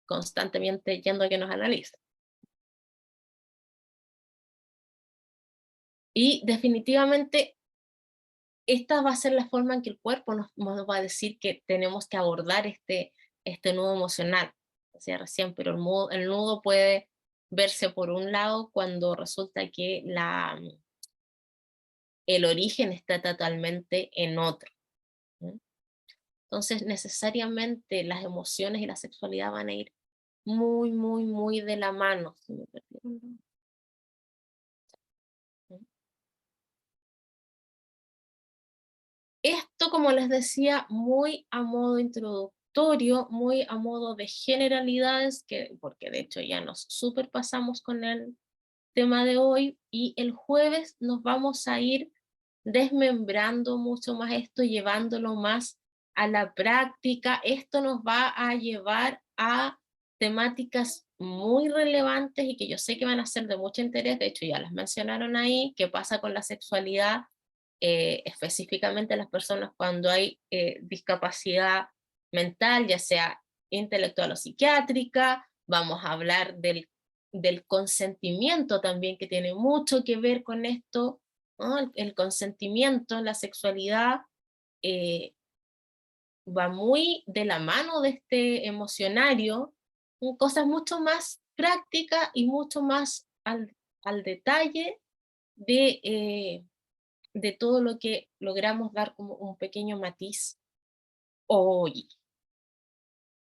constantemente yendo a que nos analicen. Y definitivamente esta va a ser la forma en que el cuerpo nos va a decir que tenemos que abordar este nudo emocional. Decía recién, pero el nudo puede verse por un lado cuando resulta que el origen está totalmente en otro. Entonces, necesariamente las emociones y la sexualidad van a ir muy, muy, muy de la mano. Si me perdieron. Esto, como les decía, muy a modo introductorio, muy a modo de generalidades, porque de hecho ya nos superpasamos con el tema de hoy, y el jueves nos vamos a ir desmembrando mucho más esto, llevándolo más a la práctica. Esto nos va a llevar a temáticas muy relevantes y que yo sé que van a ser de mucho interés, de hecho ya las mencionaron ahí, qué pasa con la sexualidad, específicamente las personas cuando hay discapacidad mental, ya sea intelectual o psiquiátrica. Vamos a hablar del consentimiento también, que tiene mucho que ver con esto, ¿no? El consentimiento, la sexualidad, va muy de la mano de este emocionario, cosas mucho más prácticas y mucho más al detalle de todo lo que logramos dar como un pequeño matiz hoy.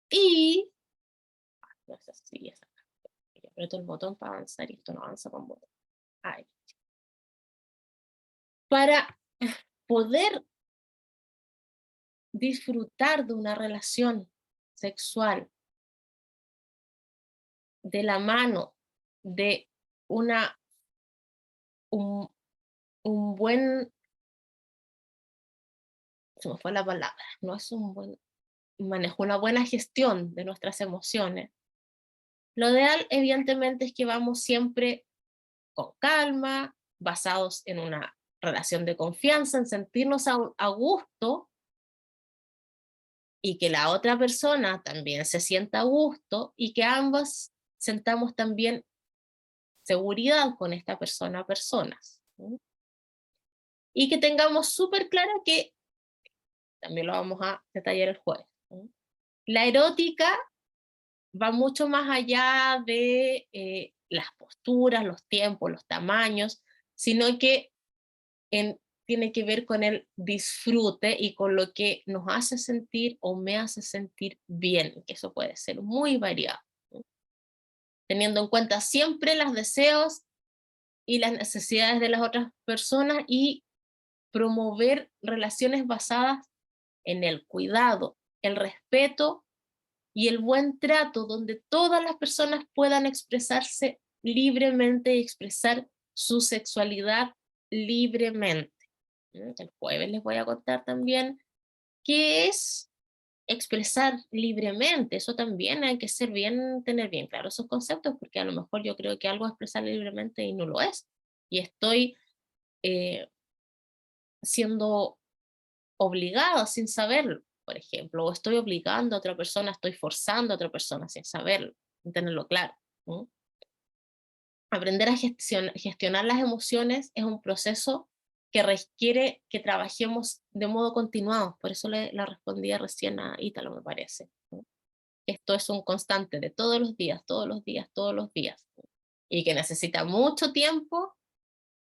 Y, no sé si es acá, aprieto el botón para avanzar y esto no avanza con botón. Ahí. Para poder disfrutar de una relación sexual de la mano de un buen, se me fue la palabra, no es un buen manejo, una buena gestión de nuestras emociones, Lo ideal, evidentemente, es que vamos siempre con calma, basados en una relación de confianza, en sentirnos a gusto, y que la otra persona también se sienta a gusto, y que ambas sentamos también seguridad con esta persona a personas. ¿Sí? Y que tengamos súper claro que, también lo vamos a detallar el jueves, ¿sí? La erótica va mucho más allá de las posturas, los tiempos, los tamaños, sino que tiene que ver con el disfrute y con lo que nos hace sentir o me hace sentir bien, que eso puede ser muy variado, ¿no? Teniendo en cuenta siempre los deseos y las necesidades de las otras personas, y promover relaciones basadas en el cuidado, el respeto y el buen trato, donde todas las personas puedan expresarse libremente y expresar su sexualidad libremente. El jueves les voy a contar también qué es expresar libremente. Eso también hay que tener bien claro esos conceptos, porque a lo mejor yo creo que algo es expresar libremente y no lo es. Y estoy siendo obligado sin saberlo, por ejemplo, o estoy obligando a otra persona, estoy forzando a otra persona sin saberlo, sin tenerlo claro, ¿no? Aprender a gestionar las emociones es un proceso que requiere que trabajemos de modo continuado. Por eso le respondía recién a Ítalo, me parece, ¿no? Esto es un constante de todos los días, todos los días, todos los días, ¿no? Y que necesita mucho tiempo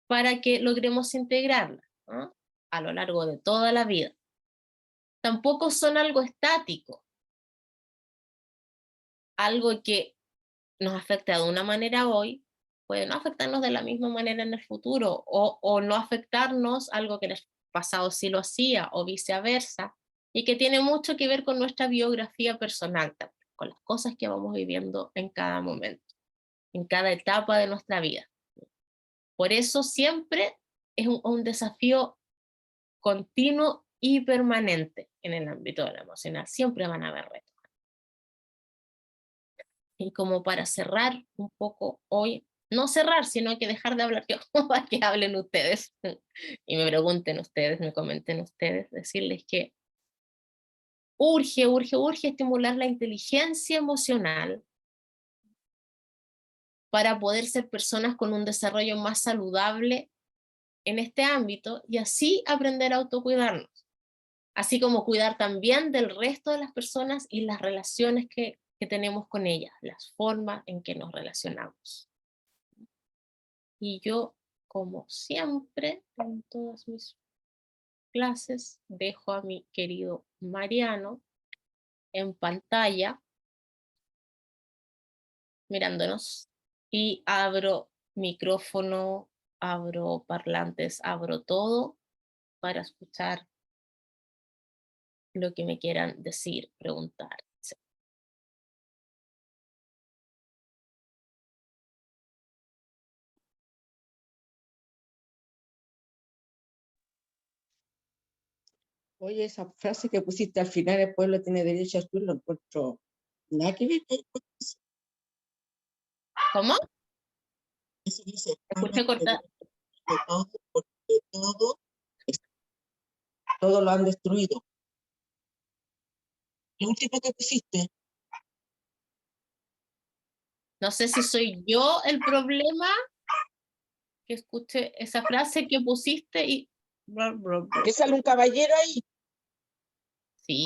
para que logremos integrarla, ¿no? A lo largo de toda la vida. Tampoco son algo estático, algo que nos afecta de una manera hoy, puede no afectarnos de la misma manera en el futuro, o no afectarnos algo que en el pasado sí lo hacía, o viceversa, y que tiene mucho que ver con nuestra biografía personal también, con las cosas que vamos viviendo en cada momento, en cada etapa de nuestra vida. Por eso siempre es un desafío continuo y permanente en el ámbito de lo emocional, siempre van a haber retos. Y como para cerrar un poco hoy, no cerrar, sino que dejar de hablar yo, para que hablen ustedes, y me pregunten ustedes, me comenten ustedes, decirles que urge, urge, urge estimular la inteligencia emocional para poder ser personas con un desarrollo más saludable en este ámbito, y así aprender a autocuidarnos, así como cuidar también del resto de las personas y las relaciones que tenemos con ellas, las formas en que nos relacionamos. Y yo, como siempre, en todas mis clases, dejo a mi querido Mariano en pantalla, mirándonos, y abro micrófono, abro parlantes, abro todo para escuchar lo que me quieran decir, preguntar. Oye, esa frase que pusiste al final, el pueblo tiene derecho a estudiar, lo encuentro nada que ver. ¿Cómo? Eso dice, Escuché cortar. todo, porque todo lo han destruido. Lo último que pusiste, No sé si soy yo el problema, que escuché esa frase que pusiste y... que sale un caballero ahí, ¿Sí?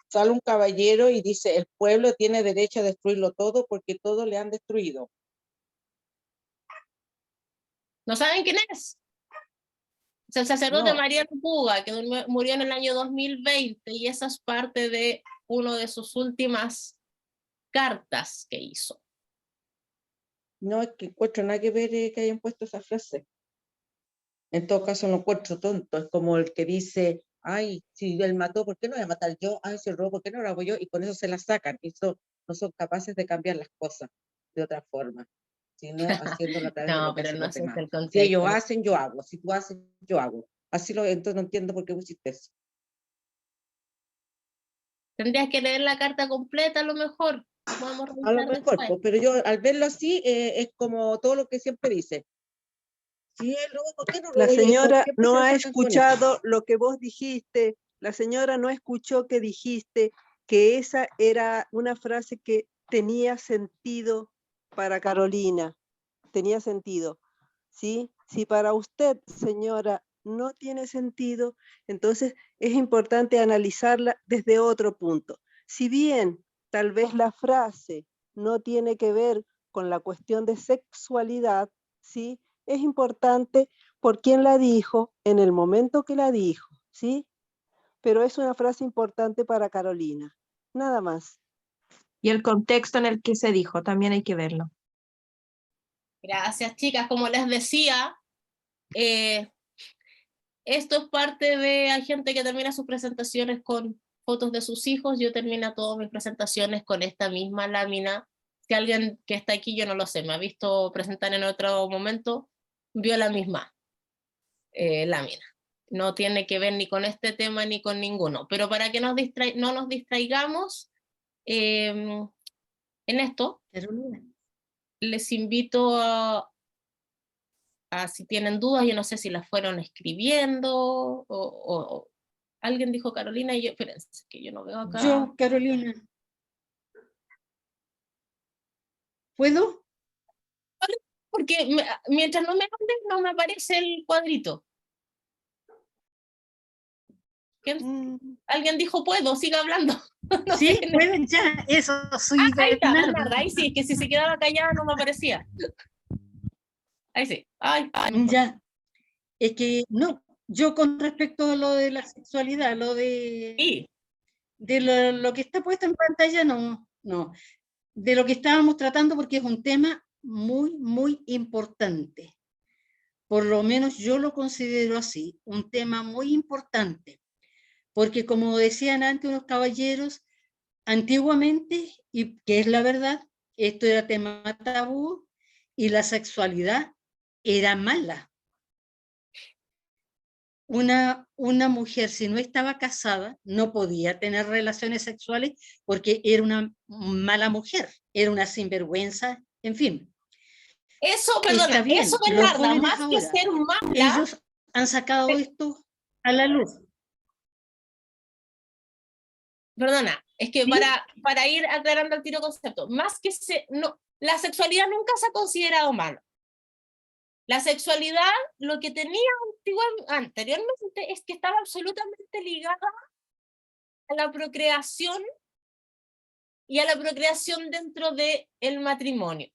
sale un caballero y dice, el pueblo tiene derecho a destruirlo todo porque todo le han destruido. ¿No saben quién es? Es el sacerdote No. Mariano Puga, que murió en el año 2020, y esa es parte de una de sus últimas cartas que hizo. No, es que encuentro nada que ver que hayan puesto esa frase. En todo caso, no encuentro tonto. Es como el que dice, ay, si él mató, ¿por qué no voy a matar yo? Ay, si él robó, ¿por qué no lo hago yo? Y con eso se la sacan. Y no son capaces de cambiar las cosas de otra forma, sino haciéndolo a través de No, lo que pero hacen no los ese es demás. el Si ellos contexto. hacen, yo hago. Si tú haces, yo hago. Entonces no entiendo por qué pusiste eso. Tendrías que leer la carta completa a lo mejor. podemos A lo revisar mejor, después. pues, pero yo al verlo así es como todo lo que siempre dice. Si él robó, ¿por qué no La robó? Y señora siempre no se ha sacan con eso. escuchado lo que vos dijiste. La señora no escuchó que dijiste que esa era una frase que tenía sentido para Carolina. Tenía sentido. ¿Sí? Si para usted, señora, no tiene sentido, entonces es importante analizarla desde otro punto. Si bien tal vez la frase no tiene que ver con la cuestión de sexualidad, ¿sí? Es importante por quién la dijo, en el momento que la dijo, ¿sí? Pero es una frase importante para Carolina, nada más. Y el contexto en el que se dijo, también hay que verlo. Gracias, chicas. Como les decía, esto es parte de, hay gente que termina sus presentaciones con fotos de sus hijos, yo termino todas mis presentaciones con esta misma lámina. Si alguien que está aquí, yo no lo sé, me ha visto presentar en otro momento, vio la misma lámina. No tiene que ver ni con este tema ni con ninguno, pero para que no nos distraigamos en esto, les invito a si tienen dudas, yo no sé si las fueron escribiendo o alguien dijo Carolina y yo, espérense, que yo no veo acá. Yo, Carolina. ¿Puedo? Porque mientras no me hablen, no me aparece el cuadrito. Alguien dijo puedo, siga hablando. No Sí, sé, pueden ya, eso soy ahí está, Bernardo. Bernarda, ahí sí, que si se quedaba callada no me aparecía. Ahí sí. Ay, ya. Es que no, yo con respecto a lo de la sexualidad, lo de, lo que está puesto en pantalla, no. De lo que estábamos tratando, porque es un tema muy, muy importante. Por lo menos yo lo considero así, un tema muy importante. Porque como decían antes unos caballeros, antiguamente, y que es la verdad, esto era tema tabú y la sexualidad era mala. Una mujer, si no estaba casada, no podía tener relaciones sexuales porque era una mala mujer, era una sinvergüenza, en fin. Eso, perdona, eso, Bernarda, más que ser mala. Ellos han sacado esto a la luz. Perdona, es que ¿sí? para ir aclarando el tiro concepto, más que la sexualidad nunca se ha considerado mala. La sexualidad, lo que tenía anteriormente es que estaba absolutamente ligada a la procreación y a la procreación dentro del matrimonio.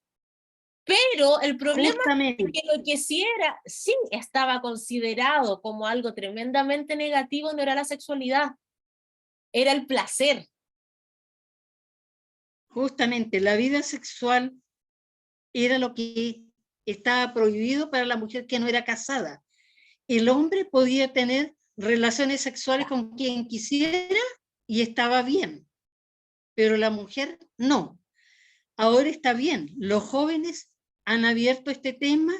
Pero el problema es que lo que sí estaba considerado como algo tremendamente negativo no era la sexualidad, era el placer. Justamente, la vida sexual era lo que estaba prohibido para la mujer que no era casada. El hombre podía tener relaciones sexuales con quien quisiera y estaba bien, pero la mujer no. Ahora está bien, los jóvenes han abierto este tema,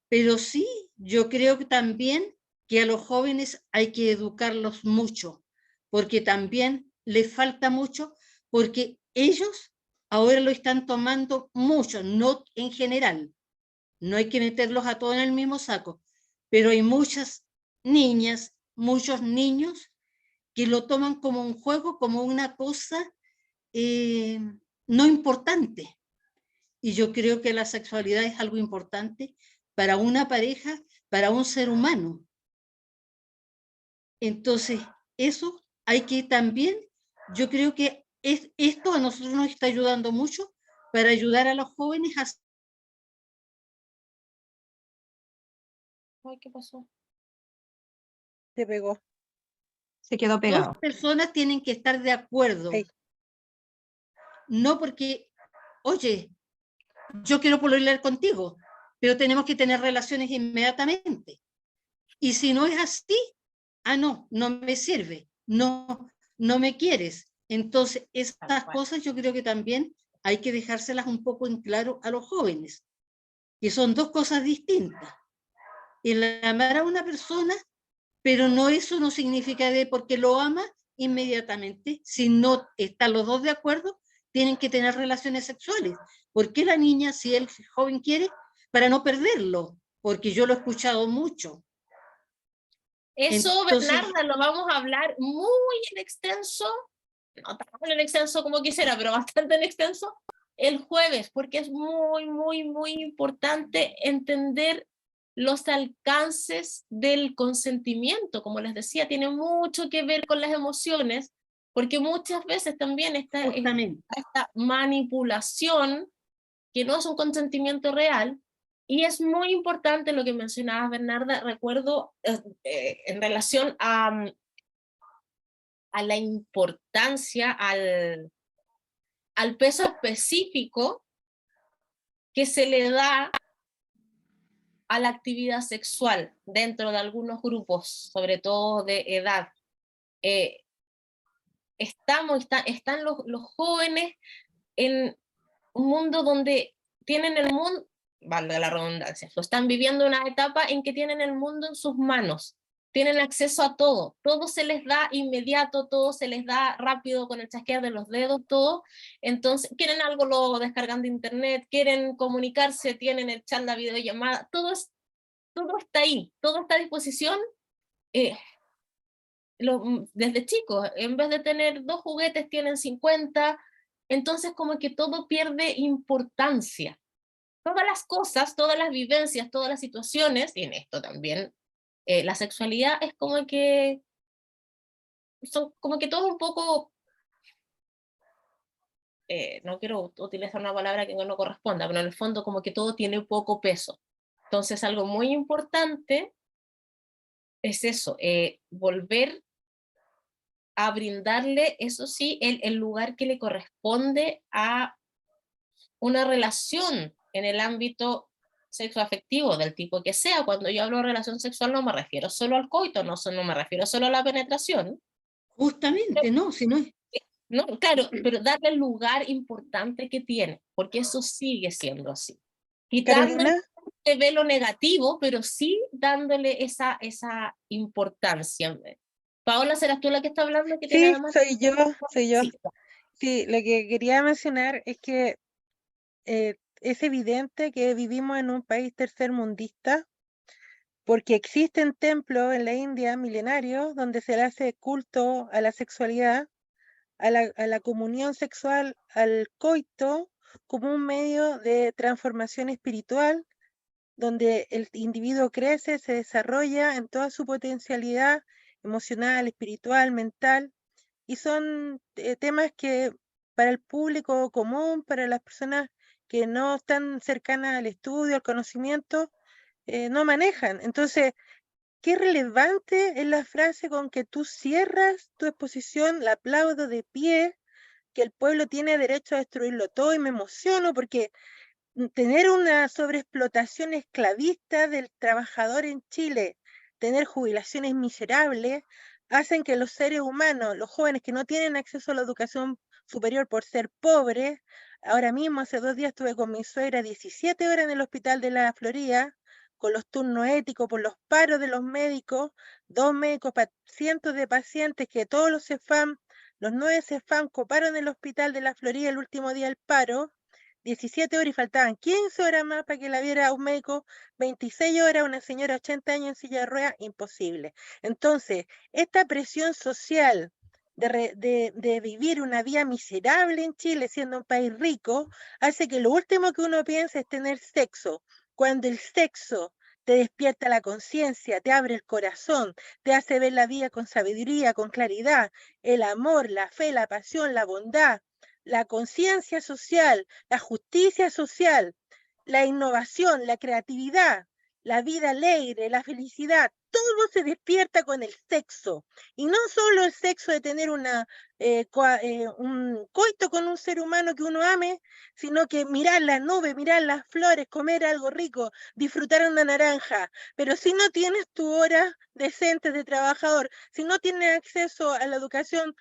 pero sí, yo creo que también que a los jóvenes hay que educarlos mucho, porque también les falta mucho, porque ellos ahora lo están tomando mucho, no en general. No hay que meterlos a todos en el mismo saco, pero hay muchas niñas, muchos niños que lo toman como un juego, como una cosa no importante. Y yo creo que la sexualidad es algo importante para una pareja, para un ser humano. Entonces, eso hay que también, yo creo que esto a nosotros nos está ayudando mucho para ayudar a los jóvenes a... Ay, ¿qué pasó? Se pegó. Se quedó pegado. Dos personas tienen que estar de acuerdo. Hey. No porque, oye, yo quiero pololear contigo, pero tenemos que tener relaciones inmediatamente. Y si no es así, no me sirve, no me quieres. Entonces, estas cosas yo creo que también hay que dejárselas un poco en claro a los jóvenes, que son dos cosas distintas. El amar a una persona, pero eso no significa de porque lo ama inmediatamente, si no están los dos de acuerdo, tienen que tener relaciones sexuales. ¿Por qué la niña, si el joven quiere? Para no perderlo, porque yo lo he escuchado mucho. Eso, Entonces, Bernarda, lo vamos a hablar muy en extenso, no tan en extenso como quisiera, pero bastante en extenso, el jueves, porque es muy importante entender los alcances del consentimiento. Como les decía, tiene mucho que ver con las emociones, porque muchas veces también esta manipulación, que no es un consentimiento real, y es muy importante lo que mencionabas, Bernarda. Recuerdo en relación a la importancia, al peso específico que se le da a la actividad sexual dentro de algunos grupos, sobre todo de edad. Están los jóvenes en un mundo donde tienen el mundo, valga la redundancia, están viviendo una etapa en que tienen el mundo en sus manos, tienen acceso a todo se les da inmediato, todo se les da rápido con el chasquear de los dedos, todo. Entonces, quieren algo, lo descargan de internet, quieren comunicarse, tienen el chat, la videollamada, todo está ahí, todo está a disposición. Desde chicos, en vez de tener 2 juguetes, tienen 50, entonces como que todo pierde importancia. Todas las cosas, todas las vivencias, todas las situaciones, y en esto también, la sexualidad es como que, son como que todo un poco, no quiero utilizar una palabra que no corresponda, pero en el fondo como que todo tiene poco peso. Entonces algo muy importante es eso, volver a brindarle, eso sí, el lugar que le corresponde a una relación en el ámbito sexoafectivo, del tipo que sea. Cuando yo hablo de relación sexual no me refiero solo al coito, no me refiero solo a la penetración. Justamente, no, si no es... No, claro, pero darle el lugar importante que tiene, porque eso sigue siendo así. Quitándole el velo negativo, pero sí dándole esa importancia. Paola, ¿serás tú la que está hablando? Que tiene Sí, nada más? soy yo. Sí. Sí, lo que quería mencionar es que es evidente que vivimos en un país tercermundista, porque existen templos en la India milenarios donde se le hace culto a la sexualidad, a la comunión sexual, al coito, como un medio de transformación espiritual, donde el individuo crece, se desarrolla en toda su potencialidad emocional, espiritual, mental, y son temas que para el público común, para las personas que no están cercanas al estudio, al conocimiento, no manejan. Entonces, qué relevante es la frase con que tú cierras tu exposición, la aplaudo de pie, que el pueblo tiene derecho a destruirlo todo, y me emociono porque tener una sobreexplotación esclavista del trabajador en Chile, tener jubilaciones miserables, hacen que los seres humanos, los jóvenes que no tienen acceso a la educación superior por ser pobres, ahora mismo hace 2 días estuve con mi suegra 17 horas en el hospital de la Florida, con los turnos éticos, por los paros de los médicos, 2 médicos para cientos de pacientes, que todos los CEFAM, los 9 CEFAM coparon el hospital de la Florida el último día del paro, 17 horas, y faltaban 15 horas más para que la viera un médico, 26 horas, una señora 80 años en silla de ruedas, imposible. Entonces, esta presión social de vivir una vida miserable en Chile, siendo un país rico, hace que lo último que uno piensa es tener sexo, cuando el sexo te despierta la conciencia, te abre el corazón, te hace ver la vida con sabiduría, con claridad, el amor, la fe, la pasión, la bondad, la conciencia social, la justicia social, la innovación, la creatividad, la vida alegre, la felicidad, todo se despierta con el sexo. Y no solo el sexo de tener un coito con un ser humano que uno ame, sino que mirar las nubes, mirar las flores, comer algo rico, disfrutar una naranja. Pero si no tienes tu hora decente de trabajador, si no tienes acceso a la educación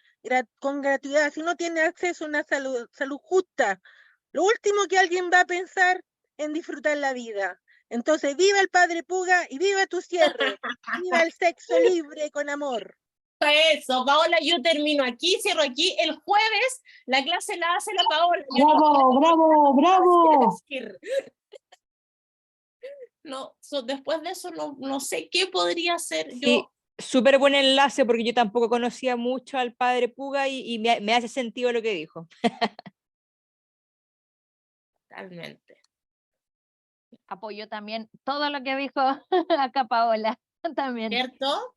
con gratuidad, si no tienes acceso a una salud justa, lo último que alguien va a pensar en disfrutar la vida. Entonces, viva el padre Puga y viva tu cierre. Viva el sexo libre con amor. Eso, Paola, yo termino aquí, cierro aquí. El jueves la clase la hace la Paola. Yo ¡Bravo, bravo, bravo! decir. No, después de eso no sé qué podría hacer Sí, yo. súper buen enlace porque yo tampoco conocía mucho al padre Puga y me hace sentido lo que dijo. Totalmente. Apoyo también todo lo que dijo acá Paola, también. ¿Cierto?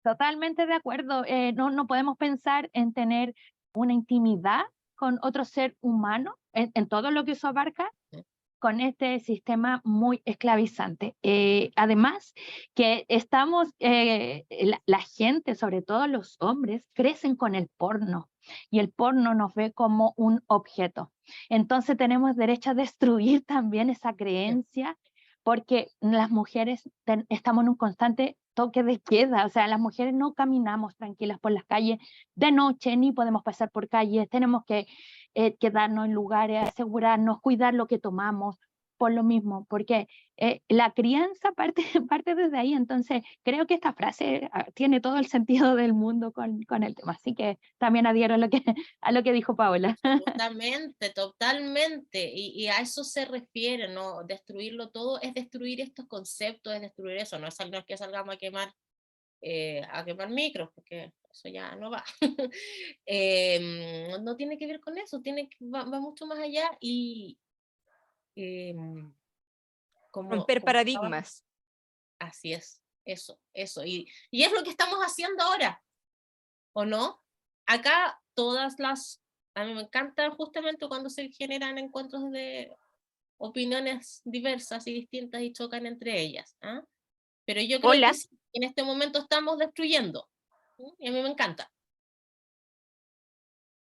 Totalmente de acuerdo. No podemos pensar en tener una intimidad con otro ser humano en todo lo que eso abarca con este sistema muy esclavizante. Además, que estamos, la gente, sobre todo los hombres, crecen con el porno y el porno nos ve como un objeto. Entonces tenemos derecho a destruir también esa creencia porque las mujeres estamos en un constante toque de queda, o sea, las mujeres no caminamos tranquilas por las calles de noche, ni podemos pasar por calles, tenemos que quedarnos en lugares, asegurarnos, cuidar lo que tomamos, por lo mismo, porque la crianza parte desde ahí, entonces creo que esta frase tiene todo el sentido del mundo con el tema, así que también adhiero a lo que dijo Paola. Totalmente, totalmente, y a eso se refiere, ¿no? Destruirlo todo es destruir estos conceptos, es destruir eso, no es que salgamos a quemar micros, porque eso ya no va. No tiene que ver con eso, va mucho más allá y Romper paradigmas. Así es, eso, y es lo que estamos haciendo ahora, ¿o no? Acá a mí me encanta justamente cuando se generan encuentros de opiniones diversas y distintas y chocan entre ellas, ¿ah? Pero yo creo Hola. que sí, en este momento estamos destruyendo, y a mí me encanta.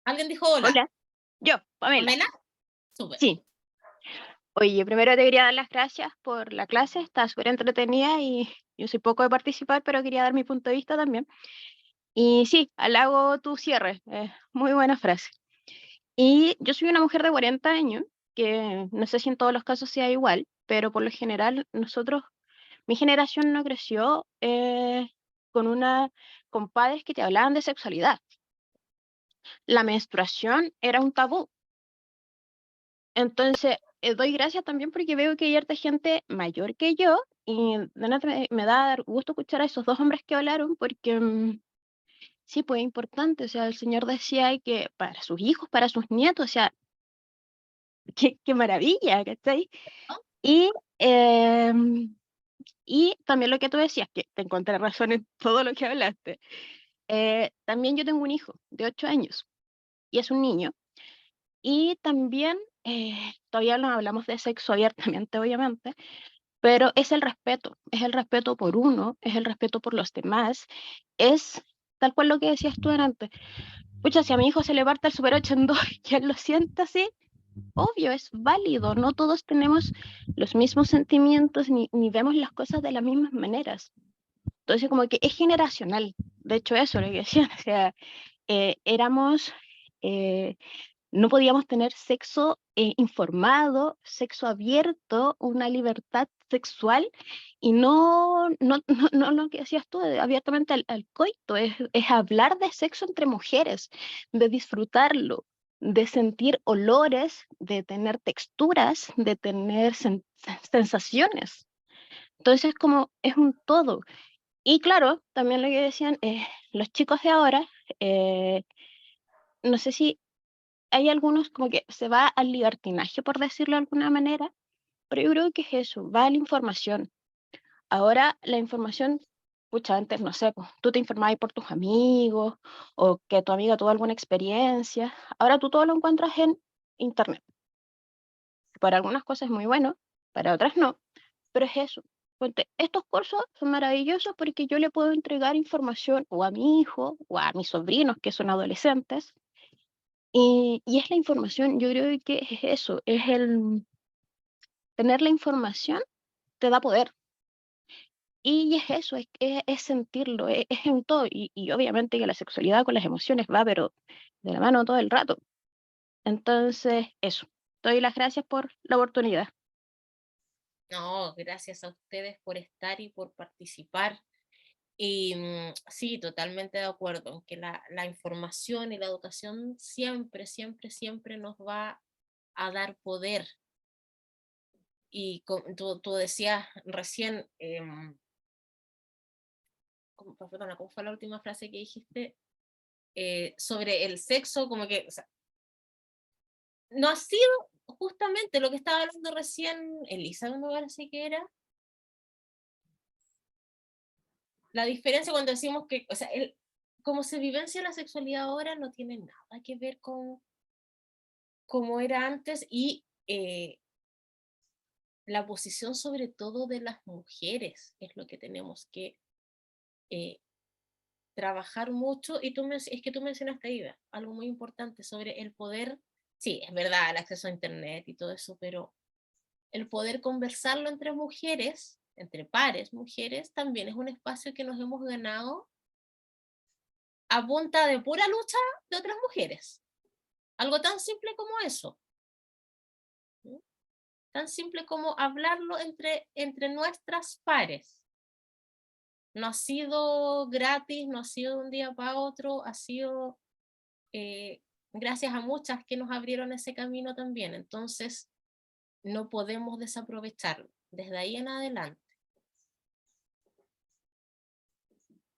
¿Alguien dijo hola? Hola, yo, Pamela. ¿Pamela? Súper. Sí. Oye, primero te quería dar las gracias por la clase, está súper entretenida y yo soy poco de participar, pero quería dar mi punto de vista también. Y sí, halago tu cierre, muy buena frase. Y yo soy una mujer de 40 años, que no sé si en todos los casos sea igual, pero por lo general mi generación no creció con padres que te hablaban de sexualidad. La menstruación era un tabú. Entonces, doy gracias también porque veo que hay harta gente mayor que yo y de nada me da gusto escuchar a esos dos hombres que hablaron porque sí, pues es importante, o sea, el Señor decía que para sus hijos, para sus nietos, o sea, qué maravilla, ¿cachai? Y, y también lo que tú decías, que te encontré razón en todo lo que hablaste. También yo tengo un hijo de 8 años y es un niño. Y también, todavía no hablamos de sexo abiertamente, obviamente, pero es el respeto por uno, es el respeto por los demás, es tal cual lo que decías tú antes. Pucha, si a mi hijo se le parte el Super 8 en 2 y él lo siente así, obvio, es válido, no todos tenemos los mismos sentimientos ni vemos las cosas de las mismas maneras. Entonces, como que es generacional. De hecho, eso lo que decían, o sea, éramos... no podíamos tener sexo informado, sexo abierto, una libertad sexual y no lo que decías tú, abiertamente al coito, es hablar de sexo entre mujeres, de disfrutarlo, de sentir olores, de tener texturas, de tener sensaciones. Entonces, como es un todo. Y claro, también lo que decían, los chicos de ahora, no sé si hay algunos como que se va al libertinaje, por decirlo de alguna manera, pero yo creo que es eso, va a la información. Ahora la información, pucha, antes no sé, pues, tú te informabas por tus amigos o que tu amiga tuvo alguna experiencia. Ahora tú todo lo encuentras en internet. Para algunas cosas es muy bueno, para otras no, pero es eso. Ponte, estos cursos son maravillosos porque yo le puedo entregar información o a mi hijo o a mis sobrinos que son adolescentes. Y es la información, yo creo que es eso, es tener la información te da poder. Y es eso, es sentirlo, es en todo. Y obviamente que la sexualidad con las emociones va, pero de la mano todo el rato. Entonces, eso. Doy las gracias por la oportunidad. No, gracias a ustedes por estar y por participar. Y sí, totalmente de acuerdo en que la información y la educación siempre, siempre, siempre nos va a dar poder. Y tú decías recién, perdona, ¿cómo fue la última frase que dijiste? Sobre el sexo, como que, o sea, no ha sido justamente lo que estaba hablando recién Elisa, me parece que era, la diferencia cuando decimos que, o sea, cómo se vivencia la sexualidad ahora no tiene nada que ver con cómo era antes, y la posición sobre todo de las mujeres es lo que tenemos que trabajar mucho. Y es que tú mencionaste ahí algo muy importante sobre el poder. Sí, es verdad, el acceso a internet y todo eso, pero el poder conversarlo entre mujeres, entre pares mujeres, también es un espacio que nos hemos ganado a punta de pura lucha de otras mujeres. Algo tan simple como eso. ¿Sí? Tan simple como hablarlo entre nuestras pares. No ha sido gratis, no ha sido de un día para otro, ha sido gracias a muchas que nos abrieron ese camino también. Entonces, no podemos desaprovecharlo. Desde ahí en adelante.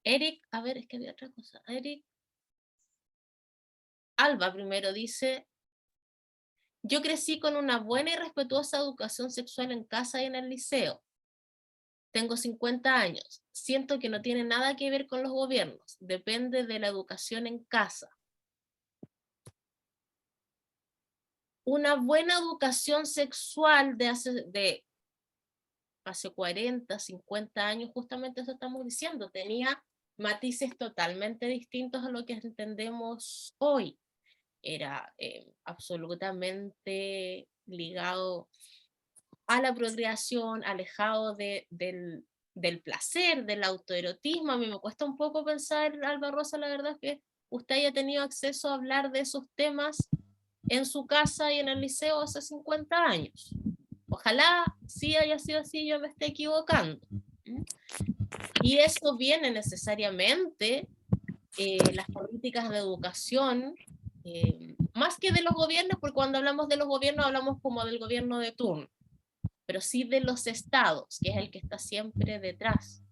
Eric, a ver, es que había otra cosa. Eric. Alba primero dice: yo crecí con una buena y respetuosa educación sexual en casa y en el liceo. Tengo 50 años. Siento que no tiene nada que ver con los gobiernos. Depende de la educación en casa. Una buena educación sexual de hace 40, 50 años, justamente eso estamos diciendo, tenía matices totalmente distintos a lo que entendemos hoy. Era absolutamente ligado a la procreación, alejado del placer, del autoerotismo. A mí me cuesta un poco pensar, Alba Rosa, la verdad es que usted haya tenido acceso a hablar de esos temas en su casa y en el liceo hace 50 años. Ojalá sí haya sido así, yo me esté equivocando. Y eso viene necesariamente, las políticas de educación, más que de los gobiernos, porque cuando hablamos de los gobiernos hablamos como del gobierno de turno, pero sí de los estados, que es el que está siempre detrás,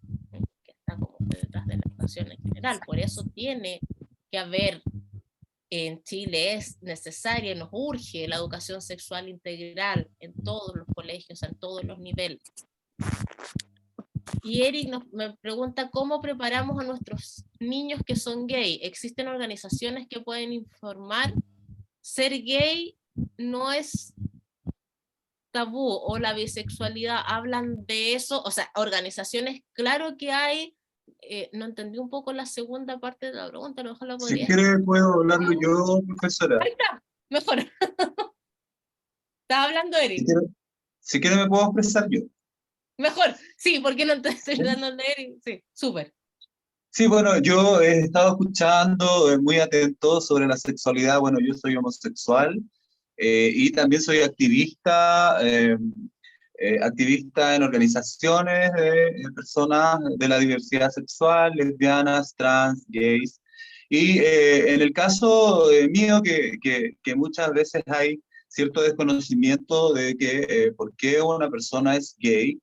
que está como detrás de la educación en general. Por eso tiene que haber, en Chile es necesaria, nos urge la educación sexual integral en todos los colegios, en todos los niveles. Y Eric me pregunta cómo preparamos a nuestros niños que son gay. ¿Existen organizaciones que pueden informar? Ser gay no es tabú, o la bisexualidad, hablan de eso, o sea, organizaciones, claro que hay. No entendí un poco la segunda parte de la pregunta, a lo mejor la podría... Si quiere puedo hablarlo yo, profesora. Ahí está, mejor. Estaba hablando Eric. Si quiere me puedo expresar yo. Mejor, sí, porque no estoy dando de Eric, sí, súper. Sí, bueno, yo he estado escuchando muy atento sobre la sexualidad. Bueno, yo soy homosexual y también soy activista, activista en organizaciones de personas de la diversidad sexual, lesbianas, trans, gays. Y en el caso mío, que muchas veces hay cierto desconocimiento de que por qué una persona es gay,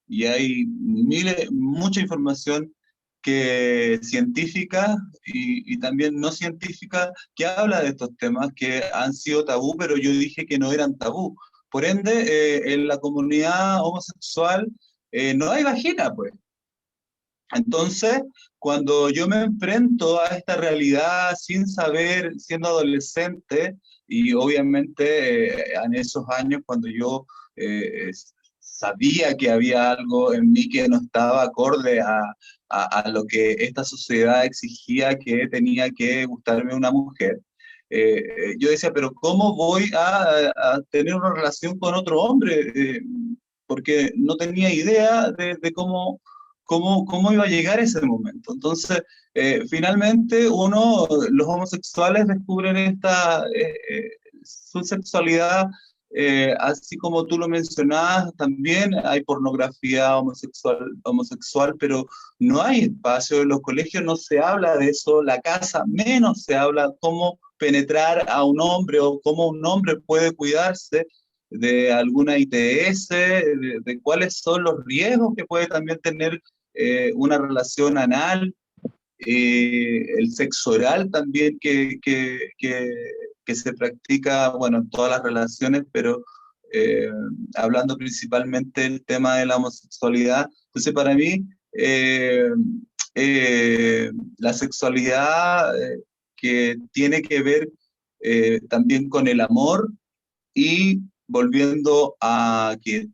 y hay mucha información científica y también no científica que habla de estos temas que han sido tabú, pero yo dije que no eran tabú. Por ende, en la comunidad homosexual no hay vagina, pues. Entonces, cuando yo me enfrento a esta realidad sin saber, siendo adolescente, y obviamente en esos años cuando yo sabía que había algo en mí que no estaba acorde a lo que esta sociedad exigía, que tenía que gustarme una mujer, yo decía, pero ¿cómo voy a tener una relación con otro hombre? Porque no tenía idea de cómo iba a llegar ese momento. Entonces, finalmente, los homosexuales descubren su sexualidad así como tú lo mencionabas, también hay pornografía homosexual, pero no hay espacio en los colegios, no se habla de eso, la casa menos se habla cómo penetrar a un hombre o cómo un hombre puede cuidarse de alguna ITS, de cuáles son los riesgos que puede también tener una relación anal, el sexo oral también que se practica, bueno, en todas las relaciones, pero hablando principalmente del tema de la homosexualidad. Entonces, para mí, la sexualidad que tiene que ver también con el amor y volviendo a que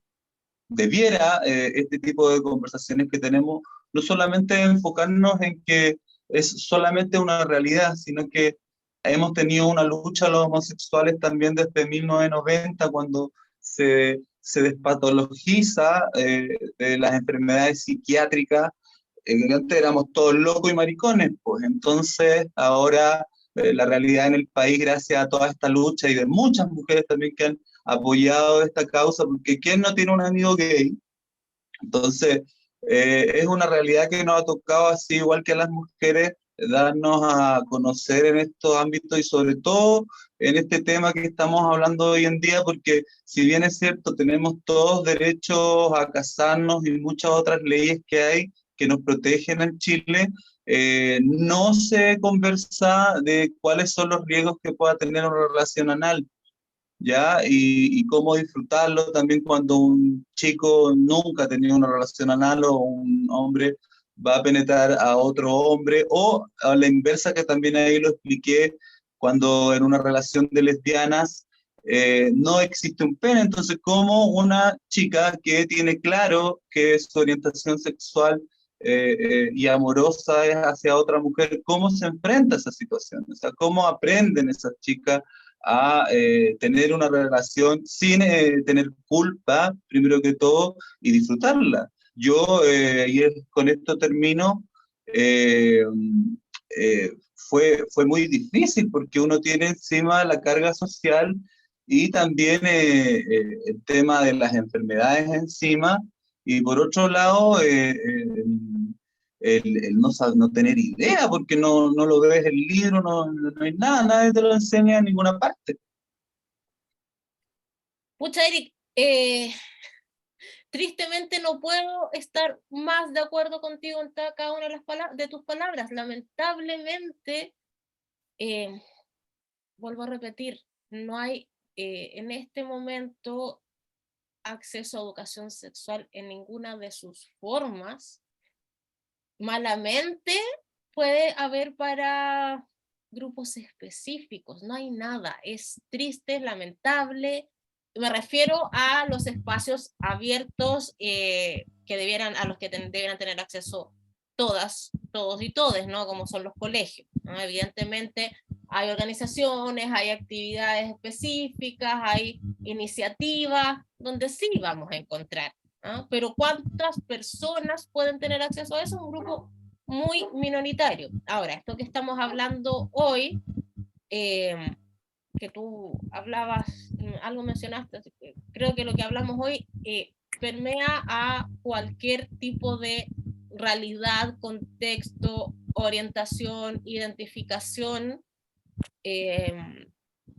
debiera este tipo de conversaciones que tenemos no solamente enfocarnos en que es solamente una realidad, sino que hemos tenido una lucha los homosexuales también desde 1990, cuando se despatologiza de las enfermedades psiquiátricas. Antes éramos todos locos y maricones, pues entonces ahora la realidad en el país, gracias a toda esta lucha y de muchas mujeres también que han apoyado esta causa, porque ¿quién no tiene un amigo gay? Entonces, es una realidad que nos ha tocado, así igual que a las mujeres, darnos a conocer en estos ámbitos y sobre todo en este tema que estamos hablando hoy en día, porque si bien es cierto, tenemos todos derechos a casarnos y muchas otras leyes que hay que nos protegen en Chile, no se conversa de cuáles son los riesgos que pueda tener una relación anal. ¿Ya? Y cómo disfrutarlo también cuando un chico nunca ha tenido una relación anal o un hombre va a penetrar a otro hombre, o a la inversa, que también ahí lo expliqué, cuando en una relación de lesbianas no existe un pene. Entonces, ¿cómo una chica que tiene claro que su orientación sexual y amorosa es hacia otra mujer, cómo se enfrenta a esa situación? O sea, ¿cómo aprenden esas chicas a tener una relación sin tener culpa, primero que todo, y disfrutarla? Yo, con esto termino, fue muy difícil porque uno tiene encima la carga social y también el tema de las enfermedades encima, y por otro lado, el no tener idea, porque no lo ves en el libro, no hay nada, nadie te lo enseña en ninguna parte. Pucha, Eric, tristemente no puedo estar más de acuerdo contigo en cada una de de tus palabras. Lamentablemente, vuelvo a repetir, no hay en este momento acceso a educación sexual en ninguna de sus formas. Malamente puede haber para grupos específicos, no hay nada, es triste, es lamentable. Me refiero a los espacios abiertos a los que debieran tener acceso todas, todos y todes, ¿no? Como son los colegios, ¿no? Evidentemente hay organizaciones, hay actividades específicas, hay iniciativas donde sí vamos a encontrar, ¿no? Pero ¿cuántas personas pueden tener acceso a eso? Es un grupo muy minoritario. Ahora, esto que estamos hablando hoy, que tú hablabas, algo mencionaste, creo que lo que hablamos hoy permea a cualquier tipo de realidad, contexto, orientación, identificación,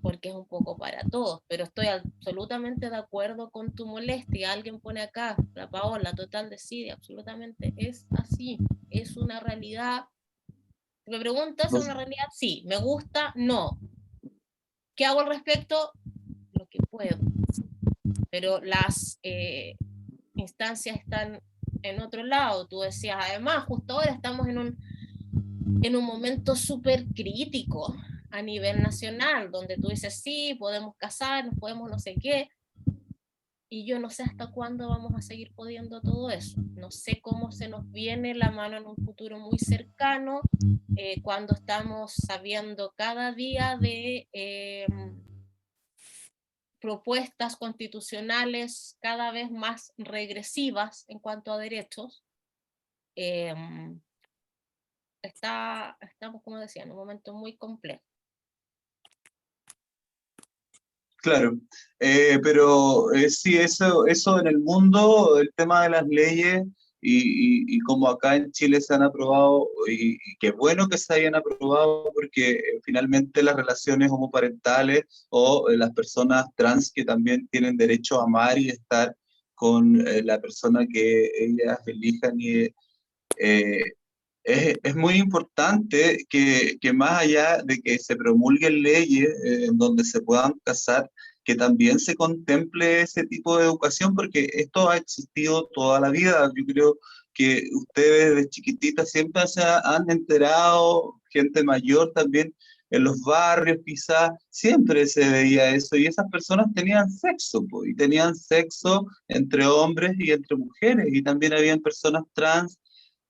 porque es un poco para todos, pero estoy absolutamente de acuerdo con tu molestia. Alguien pone acá, la Paola, total decide, absolutamente es así, es una realidad. ¿Me preguntas, es una realidad? Sí. ¿Me gusta? No. ¿Qué hago al respecto? Lo que puedo. Pero las instancias están en otro lado. Tú decías, además, justo ahora estamos en un momento súper crítico a nivel nacional, donde tú dices, sí, podemos casarnos, podemos no sé qué, y yo no sé hasta cuándo vamos a seguir pudiendo todo eso. No sé cómo se nos viene la mano en un futuro muy cercano, cuando estamos sabiendo cada día de propuestas constitucionales cada vez más regresivas en cuanto a derechos. Estamos, como decía, en un momento muy complejo. Claro, pero sí, eso en el mundo, el tema de las leyes y como acá en Chile se han aprobado, y qué bueno que se hayan aprobado porque finalmente las relaciones homoparentales o las personas trans que también tienen derecho a amar y estar con la persona que ellas elijan es muy importante que más allá de que se promulguen leyes en donde se puedan casar, que también se contemple ese tipo de educación, porque esto ha existido toda la vida. Yo creo que ustedes de chiquititas siempre se han enterado, gente mayor también, en los barrios quizás, siempre se veía eso, y esas personas tenían sexo, po, y tenían sexo entre hombres y entre mujeres, y también habían personas trans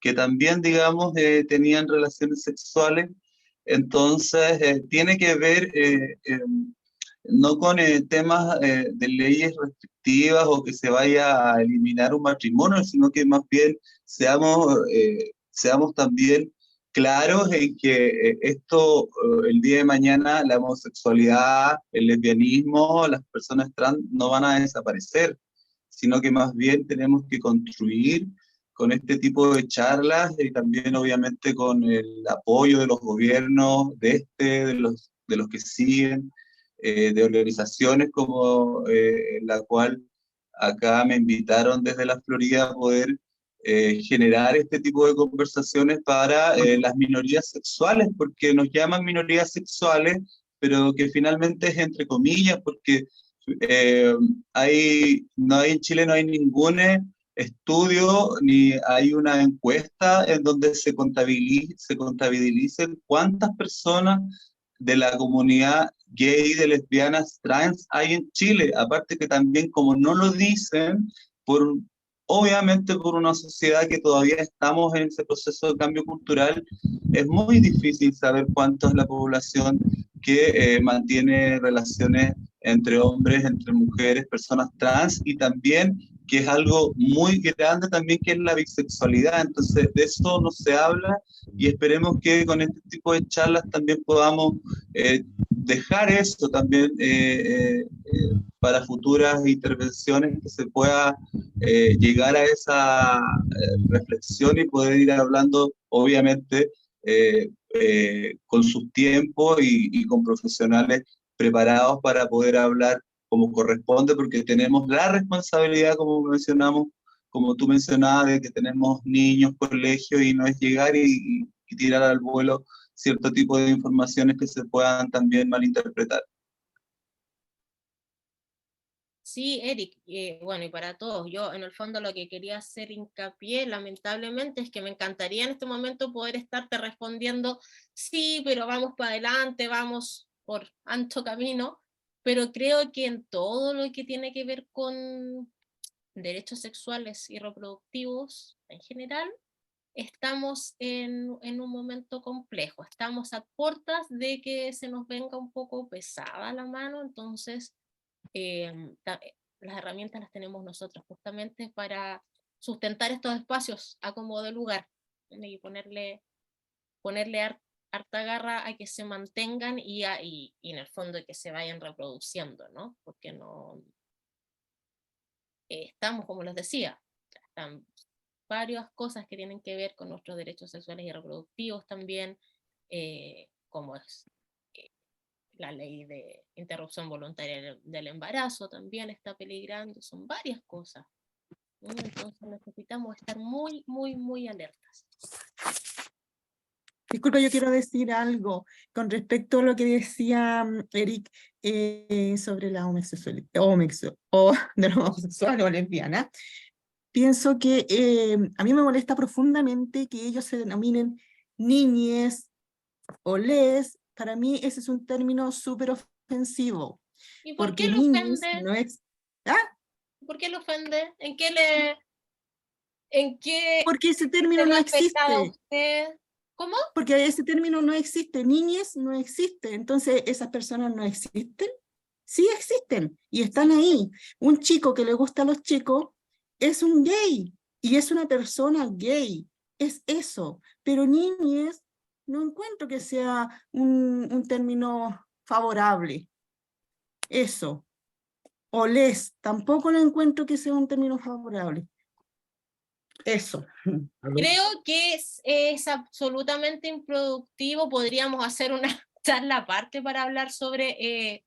que también, digamos, tenían relaciones sexuales. Entonces, tiene que ver no con temas de leyes restrictivas o que se vaya a eliminar un matrimonio, sino que más bien seamos también claros en que esto, el día de mañana, la homosexualidad, el lesbianismo, las personas trans no van a desaparecer, sino que más bien tenemos que construir con este tipo de charlas y también obviamente con el apoyo de los gobiernos, de los que siguen, de organizaciones como la cual acá me invitaron desde la Florida a poder generar este tipo de conversaciones para las minorías sexuales, porque nos llaman minorías sexuales, pero que finalmente es entre comillas, porque en Chile no hay ningún estudio ni hay una encuesta en donde se contabilicen cuántas personas de la comunidad gay, de lesbianas, trans hay en Chile. Aparte que también como no lo dicen, obviamente por una sociedad que todavía estamos en ese proceso de cambio cultural, es muy difícil saber cuánto es la población que mantiene relaciones entre hombres, entre mujeres, personas trans, y también que es algo muy grande también, que es la bisexualidad. Entonces, de eso no se habla, y esperemos que con este tipo de charlas también podamos dejar eso también para futuras intervenciones, que se pueda llegar a esa reflexión y poder ir hablando, obviamente, con sus tiempos y con profesionales preparados para poder hablar como corresponde, porque tenemos la responsabilidad, como tú mencionabas, de que tenemos niños, colegios, y no es llegar y tirar al vuelo cierto tipo de informaciones que se puedan también malinterpretar. Sí, Eric, bueno, y para todos, yo en el fondo lo que quería hacer hincapié, lamentablemente, es que me encantaría en este momento poder estarte respondiendo, sí, pero vamos para adelante, vamos por ancho camino, pero creo que en todo lo que tiene que ver con derechos sexuales y reproductivos en general, estamos en un momento complejo, estamos a puertas de que se nos venga un poco pesada la mano, entonces las herramientas las tenemos nosotros justamente para sustentar estos espacios a como de lugar y ponerle harta garra a que se mantengan y en el fondo que se vayan reproduciendo, ¿no? Porque no estamos, como les decía, están varias cosas que tienen que ver con nuestros derechos sexuales y reproductivos también, como es la ley de interrupción voluntaria del embarazo también está peligrando, son varias cosas, ¿no? Entonces necesitamos estar muy, muy, muy alertas. Disculpa, yo quiero decir algo con respecto a lo que decía Eric sobre la homosexualidad, de la homosexual o lesbiana. Pienso que a mí me molesta profundamente que ellos se denominen niñes o les. Para mí ese es un término súper ofensivo. ¿Y por porque qué lo niñes ofende? no es... ¿Ah? ¿Por qué lo ofende? ¿En qué Porque ese término se no ve afectada a existe. usted? ¿Cómo? Porque ese término no existe, niñes no existe, entonces esas personas no existen. Sí existen y están ahí. Un chico que le gusta a los chicos es un gay y es una persona gay, es eso. Pero niñes no encuentro que sea un término favorable. Eso. O les, tampoco lo encuentro que sea un término favorable. Eso. Creo que es absolutamente improductivo. Podríamos hacer una charla aparte para hablar sobre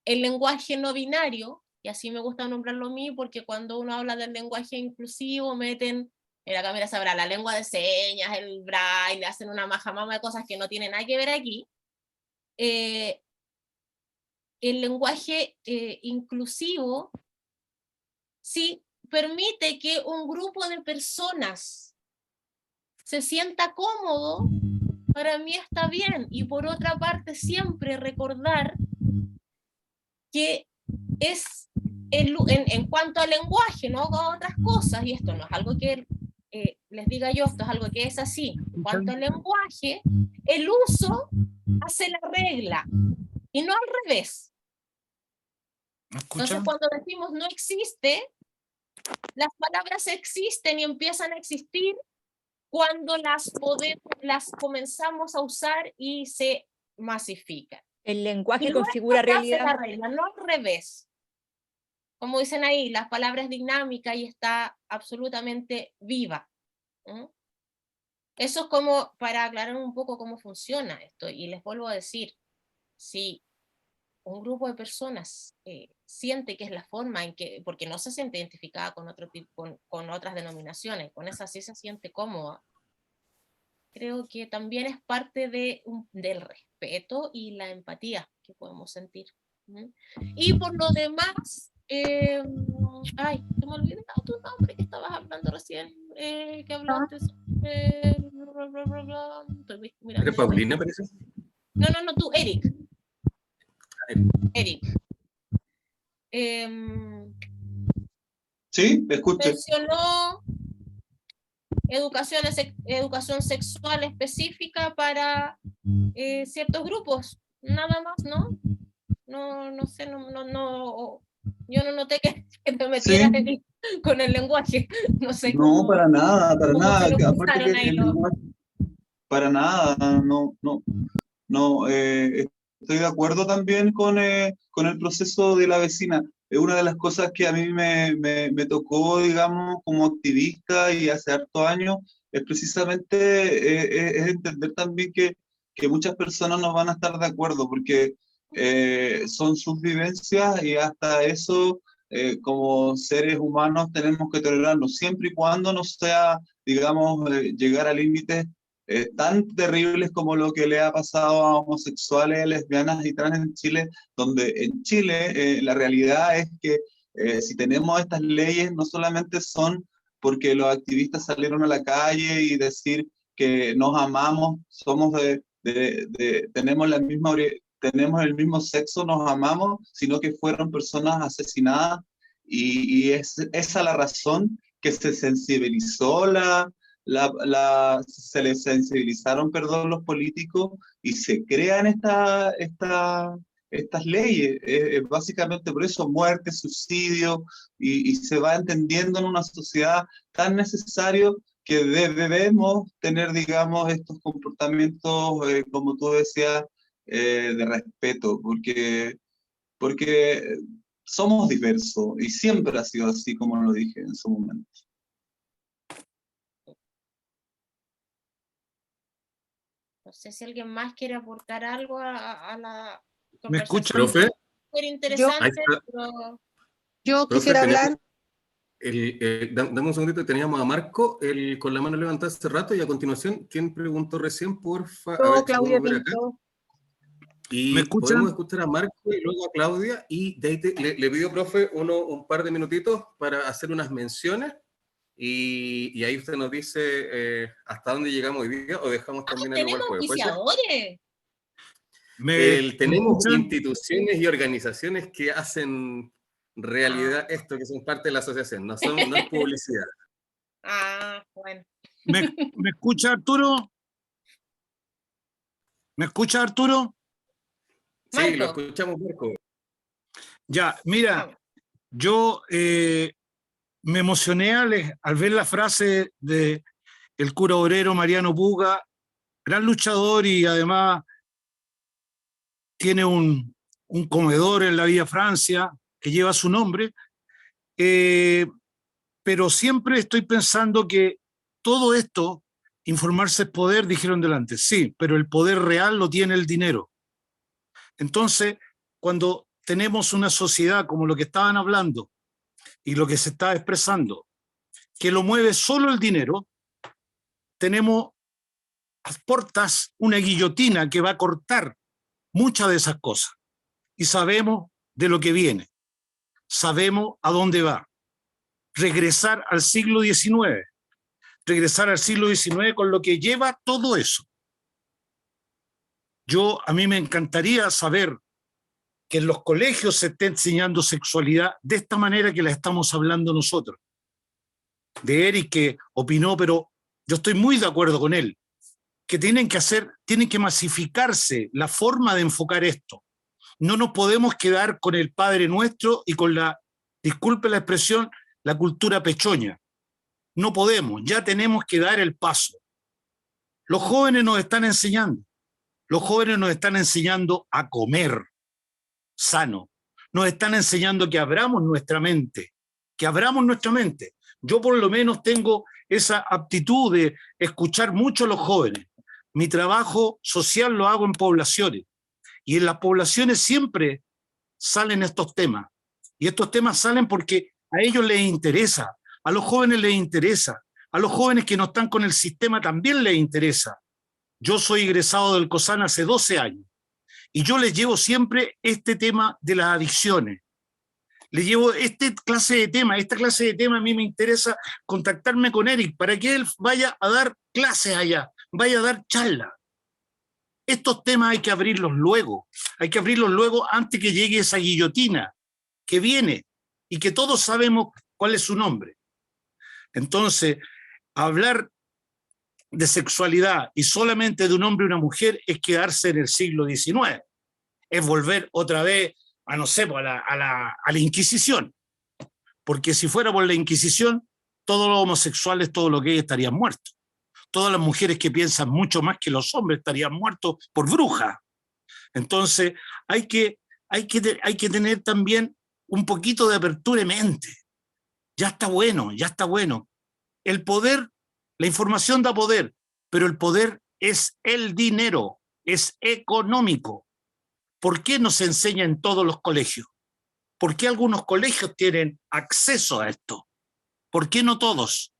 el lenguaje no binario, y así me gusta nombrarlo a mí, porque cuando uno habla del lenguaje inclusivo, meten, en la cámara sabrá, la lengua de señas, el braille, hacen una majamama de cosas que no tienen nada que ver aquí. El lenguaje inclusivo sí permite que un grupo de personas se sienta cómodo, para mí está bien. Y por otra parte, siempre recordar que es en cuanto al lenguaje, no a otras cosas, y esto no es algo que les diga yo, esto es algo que es así. En cuanto al lenguaje, el uso hace la regla, y no al revés. Entonces, cuando decimos no existe, las palabras existen y empiezan a existir cuando las comenzamos a usar y se masifican. El lenguaje Y configura luego hace realidad. la regla, no al revés. Como dicen ahí, la palabra es dinámica y está absolutamente viva. Eso es como para aclarar un poco cómo funciona esto. Y les vuelvo a decir, si un grupo de personas siente que es la forma en que, porque no se siente identificada con otro tipo, con otras denominaciones, con esa sí se siente cómoda, creo que también es parte del respeto y la empatía que podemos sentir. Y por lo demás, ay, se me olvidó tu nombre que estabas hablando recién, que hablaste sobre... ¿Eres Paulina, parece? No, tú, Eric. Eric. Sí, escuche. Mencionó educación sexual específica para ciertos grupos, nada más, ¿no? No sé, yo no noté que te metieras con el lenguaje, no sé No, cómo, para nada, para cómo nada. se lo Aparte cruzaron que ahí el los... lenguaje, para nada, no, estoy de acuerdo también con el proceso de la vecina. Es una de las cosas que a mí me tocó, digamos, como activista y hace hartos años, es precisamente es entender también que muchas personas no van a estar de acuerdo, porque son sus vivencias y hasta eso, como seres humanos, tenemos que tolerarlo, siempre y cuando no sea, digamos, llegar a límites tan terribles como lo que le ha pasado a homosexuales, lesbianas y trans en Chile, donde en Chile la realidad es que si tenemos estas leyes no solamente son porque los activistas salieron a la calle y decir que nos amamos, somos tenemos la misma tenemos el mismo sexo, nos amamos, sino que fueron personas asesinadas y es esa la razón que se sensibilizó se les sensibilizaron, perdón, los políticos y se crean estas leyes. Básicamente por eso, muerte, suicidio, y se va entendiendo en una sociedad tan necesario que debemos tener, digamos, estos comportamientos, como tú decías, de respeto, porque somos diversos y siempre ha sido así, como lo dije en su momento. No sé si alguien más quiere aportar algo a la ¿Me escucha, conversación. profe? Súper interesante, pero... Yo Profe, quisiera hablar. Dame un segundito, teníamos a Marco con la mano levantada hace rato, y a continuación, ¿quién preguntó recién? Porfa, a ver si Claudia podemos ver acá. Pinto. Y ¿Me escuchan? podemos escuchar a Marco y luego a Claudia, y de ahí le pido, profe, un par de minutitos para hacer unas menciones, y ahí usted nos dice hasta dónde llegamos hoy día, o dejamos también el lugar Tenemos juego. auspiciadores. Tenemos instituciones y organizaciones que hacen realidad esto, que son parte de la asociación, no es publicidad. Bueno. ¿Me escucha, Arturo? ¿Me escucha, Arturo? Sí, Marco. lo escuchamos, Marco. Ya, mira, yo me emocioné al ver la frase de el cura obrero Mariano Puga, gran luchador, y además tiene un un comedor en la Villa Francia que lleva su nombre, pero siempre estoy pensando que todo esto, informarse es poder, dijeron delante, sí, pero el poder real lo tiene el dinero. Entonces, cuando tenemos una sociedad como lo que estaban hablando y lo que se está expresando, que lo mueve solo el dinero, tenemos a portas una guillotina que va a cortar muchas de esas cosas. Y sabemos de lo que viene, sabemos a dónde va. Regresar al siglo XIX, regresar al siglo XIX con lo que lleva todo eso. A mí me encantaría saber que en los colegios se esté enseñando sexualidad de esta manera que la estamos hablando nosotros. De Eric, que opinó, pero yo estoy muy de acuerdo con él, que tienen que masificarse la forma de enfocar esto. No nos podemos quedar con el Padre Nuestro y con disculpe la expresión, la cultura pechoña. No podemos, ya tenemos que dar el paso. Los jóvenes nos están enseñando. Los jóvenes nos están enseñando a comer sano. Nos están enseñando que abramos nuestra mente. Que abramos nuestra mente. Yo por lo menos tengo esa aptitud de escuchar mucho a los jóvenes. Mi trabajo social lo hago en poblaciones. Y en las poblaciones siempre salen estos temas. Y estos temas salen porque a ellos les interesa, a los jóvenes les interesa, a los jóvenes que no están con el sistema también les interesa. Yo soy egresado del COSAN hace 12 años y yo les llevo siempre este tema de las adicciones. Les llevo esta clase de tema a mí me interesa contactarme con Eric para que él vaya a dar clases allá, vaya a dar charlas. Estos temas hay que abrirlos luego antes que llegue esa guillotina que viene y que todos sabemos cuál es su nombre. Entonces, hablar de sexualidad y solamente de un hombre y una mujer es quedarse en el siglo XIX, es volver otra vez a, no sé, a la Inquisición, porque si fuera por la Inquisición, todos los homosexuales, todos los gays estarían muertos. Todas las mujeres que piensan mucho más que los hombres estarían muertos por brujas. Entonces, hay que tener también un poquito de apertura de mente. Ya está bueno, ya está bueno. El poder, la información da poder, pero el poder es el dinero, es económico. ¿Por qué no se enseña en todos los colegios? ¿Por qué algunos colegios tienen acceso a esto? ¿Por qué no todos?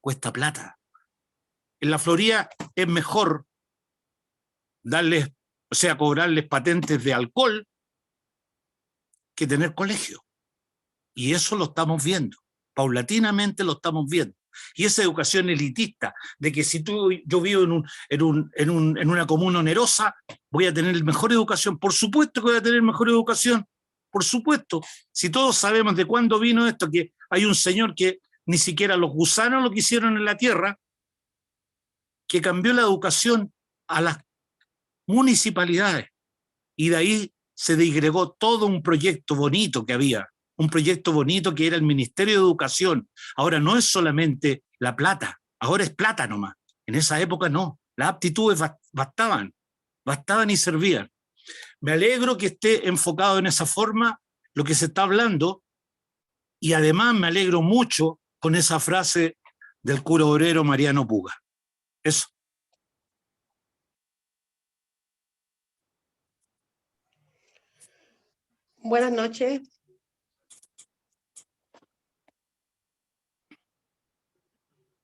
Cuesta plata. En la Florida es mejor cobrarles patentes de alcohol que tener colegio. Y eso lo estamos viendo. Paulatinamente lo estamos viendo. Y esa educación elitista, de que si yo vivo en una comuna onerosa, voy a tener mejor educación. Por supuesto que voy a tener mejor educación. Por supuesto. Si todos sabemos de cuándo vino esto, que hay un señor que ni siquiera los gusanos lo quisieron en la tierra, que cambió la educación a las municipalidades. Y de ahí se disgregó todo un proyecto bonito que había. Un proyecto bonito que era el Ministerio de Educación. Ahora no es solamente la plata, ahora es plata nomás. En esa época no, las aptitudes bastaban y servían. Me alegro que esté enfocado en esa forma lo que se está hablando y además me alegro mucho con esa frase del cura obrero Mariano Puga. Eso. Buenas noches.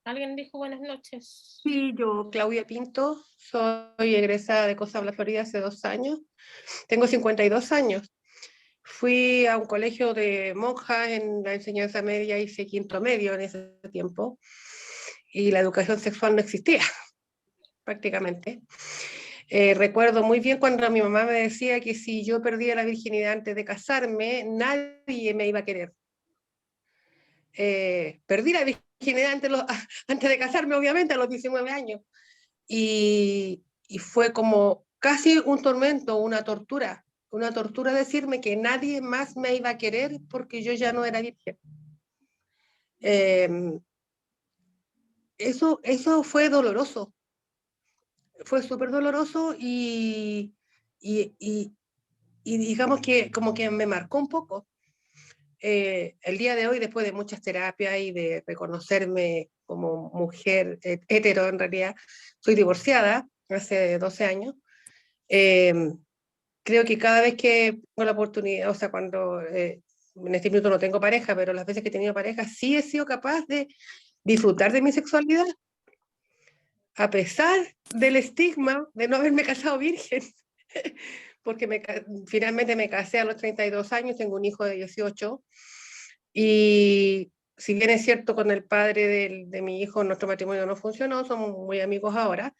¿Alguien dijo buenas noches? Sí, yo, Claudia Pinto, soy egresada de COSAB La Florida hace 2 años. Tengo 52 años. Fui a un colegio de monjas en la enseñanza media, hice 5º medio en ese tiempo, y la educación sexual no existía, prácticamente. Recuerdo muy bien cuando mi mamá me decía que si yo perdía la virginidad antes de casarme, nadie me iba a querer. Perdí la virginidad antes de casarme, obviamente, a los 19 años. Y fue como casi un tormento, una tortura decirme que nadie más me iba a querer porque yo ya no era virgen. Eso fue doloroso. Fue súper doloroso y y digamos que como que me marcó un poco. El día de hoy, después de muchas terapias y de reconocerme como mujer hetero, en realidad, soy divorciada hace 12 años, creo que cada vez que tengo la oportunidad, o sea, cuando en este minuto no tengo pareja, pero las veces que he tenido pareja, sí he sido capaz de disfrutar de mi sexualidad, a pesar del estigma de no haberme casado virgen, porque finalmente me casé a los 32 años, tengo un hijo de 18, y si bien es cierto con el padre de mi hijo nuestro matrimonio no funcionó, somos muy amigos ahora,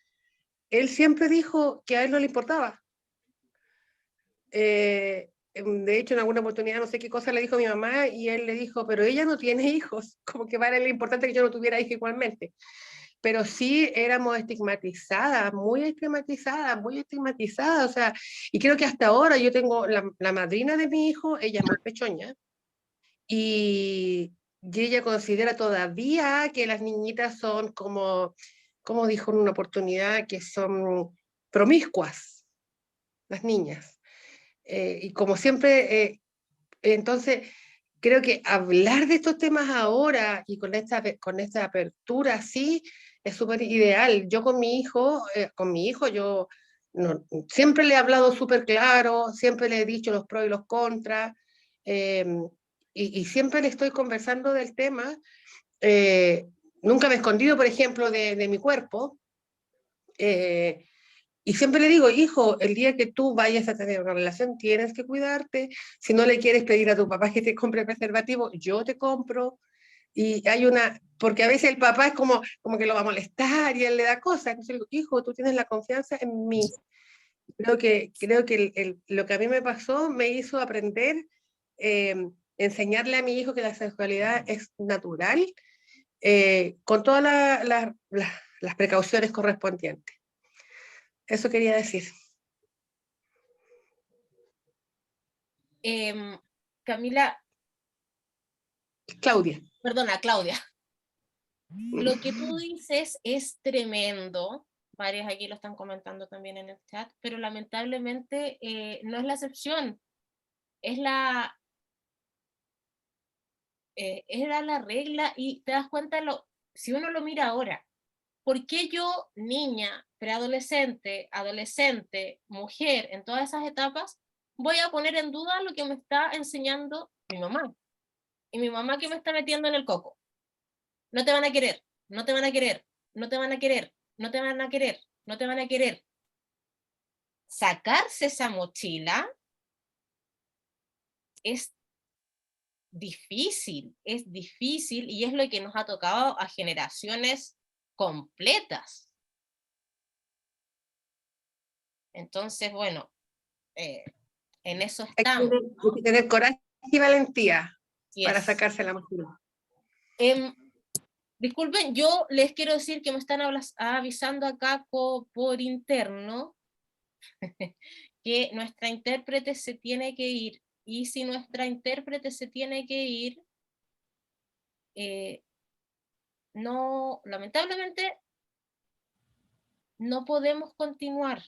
él siempre dijo que a él no le importaba. De hecho, en alguna oportunidad no sé qué cosa le dijo a mi mamá y él le dijo, pero ella no tiene hijos, como que para él es importante que yo no tuviera hijos igualmente. Pero sí éramos estigmatizadas, muy estigmatizadas, muy estigmatizadas, o sea, y creo que hasta ahora yo tengo la madrina de mi hijo, ella es muy pechoña, y ella considera todavía que las niñitas son como dijo en una oportunidad, que son promiscuas, las niñas. Y como siempre, entonces, creo que hablar de estos temas ahora y con esta apertura, sí, es súper ideal. Yo con mi hijo, yo siempre le he hablado súper claro, siempre le he dicho los pros y los contras, y siempre le estoy conversando del tema. Nunca me he escondido, por ejemplo, de mi cuerpo. Y siempre le digo, hijo, el día que tú vayas a tener una relación tienes que cuidarte. Si no le quieres pedir a tu papá que te compre preservativo, yo te compro. Y hay porque a veces el papá es como que lo va a molestar y él le da cosas. Entonces le digo, hijo, tú tienes la confianza en mí. Creo que lo que a mí me pasó me hizo aprender, enseñarle a mi hijo que la sexualidad es natural, con todas las precauciones correspondientes. Eso quería decir. Camila. Claudia. Perdona, Claudia. Lo que tú dices es tremendo. Varias aquí lo están comentando también en el chat, pero lamentablemente no es la excepción. Era la regla y te das cuenta, si uno lo mira ahora, ¿por qué yo, niña, preadolescente, adolescente, mujer, en todas esas etapas, voy a poner en duda lo que me está enseñando mi mamá? Y mi mamá que me está metiendo en el coco. No te van a querer, no te van a querer, no te van a querer, no te van a querer, no te van a querer. Sacarse esa mochila es difícil y es lo que nos ha tocado a generaciones completas. Entonces, bueno, en eso estamos. Hay que tener coraje y valentía para sacarse la mochila. Disculpen, yo les quiero decir que me están avisando acá por interno que nuestra intérprete se tiene que ir, y si nuestra intérprete se tiene que ir, no, lamentablemente no podemos continuar,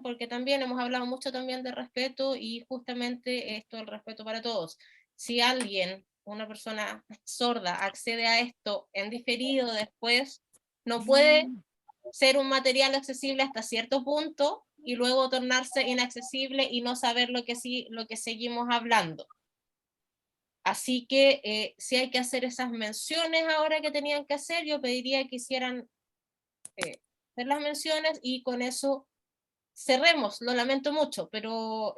porque también hemos hablado mucho también de respeto, y justamente esto, el respeto para todos. Si alguien, una persona sorda, accede a esto en diferido después, no puede ser un material accesible hasta cierto punto y luego tornarse inaccesible y no saber lo que seguimos hablando. Así que si hay que hacer esas menciones ahora que tenían que hacer, yo pediría que hicieran hacer las menciones y con eso cerremos. Lo lamento mucho, pero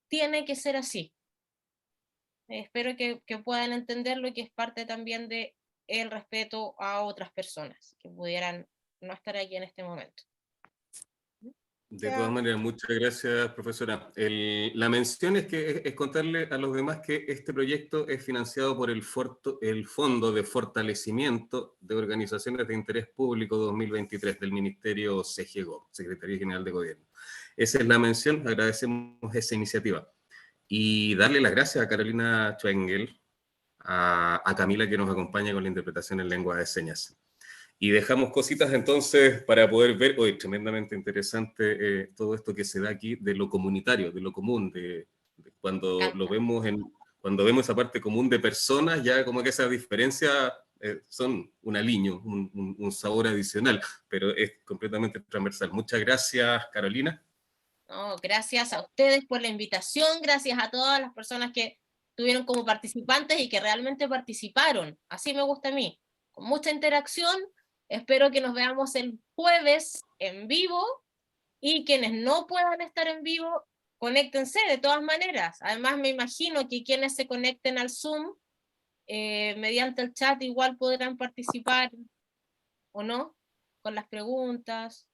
tiene que ser así. Espero que puedan entenderlo y que es parte también de el respeto a otras personas que pudieran no estar aquí en este momento. De todas maneras, muchas gracias, profesora. La mención es contarle a los demás que este proyecto es financiado por el Fondo de Fortalecimiento de Organizaciones de Interés Público 2023 del Ministerio CGGO, Secretaría General de Gobierno. Esa es la mención, agradecemos esa iniciativa. Y darle las gracias a Carolina Schwengel, a Camila que nos acompaña con la interpretación en lengua de señas. Y dejamos cositas entonces para poder ver, hoy tremendamente interesante todo esto que se da aquí de lo comunitario, de lo común, cuando lo vemos cuando vemos esa parte común de personas, ya como que esa diferencia son un aliño, un sabor adicional, pero es completamente transversal. Muchas gracias, Carolina. No, gracias a ustedes por la invitación, gracias a todas las personas que estuvieron como participantes y que realmente participaron. Así me gusta a mí, con mucha interacción. Espero que nos veamos el jueves en vivo, y quienes no puedan estar en vivo, conéctense de todas maneras. Además, me imagino que quienes se conecten al Zoom, mediante el chat, igual podrán participar, ¿o no? Con las preguntas.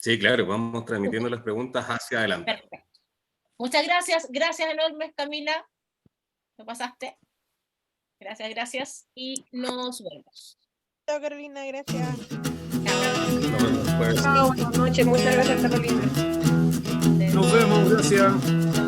Sí, claro, vamos transmitiendo las preguntas hacia adelante. Perfecto. Muchas gracias. Gracias enormes, Camila. ¿Te pasaste? Gracias, gracias. Y nos vemos. Chao, Carolina, gracias. Nos vemos después. Chao, buenas noches. Muchas gracias, Carolina. Nos vemos, gracias.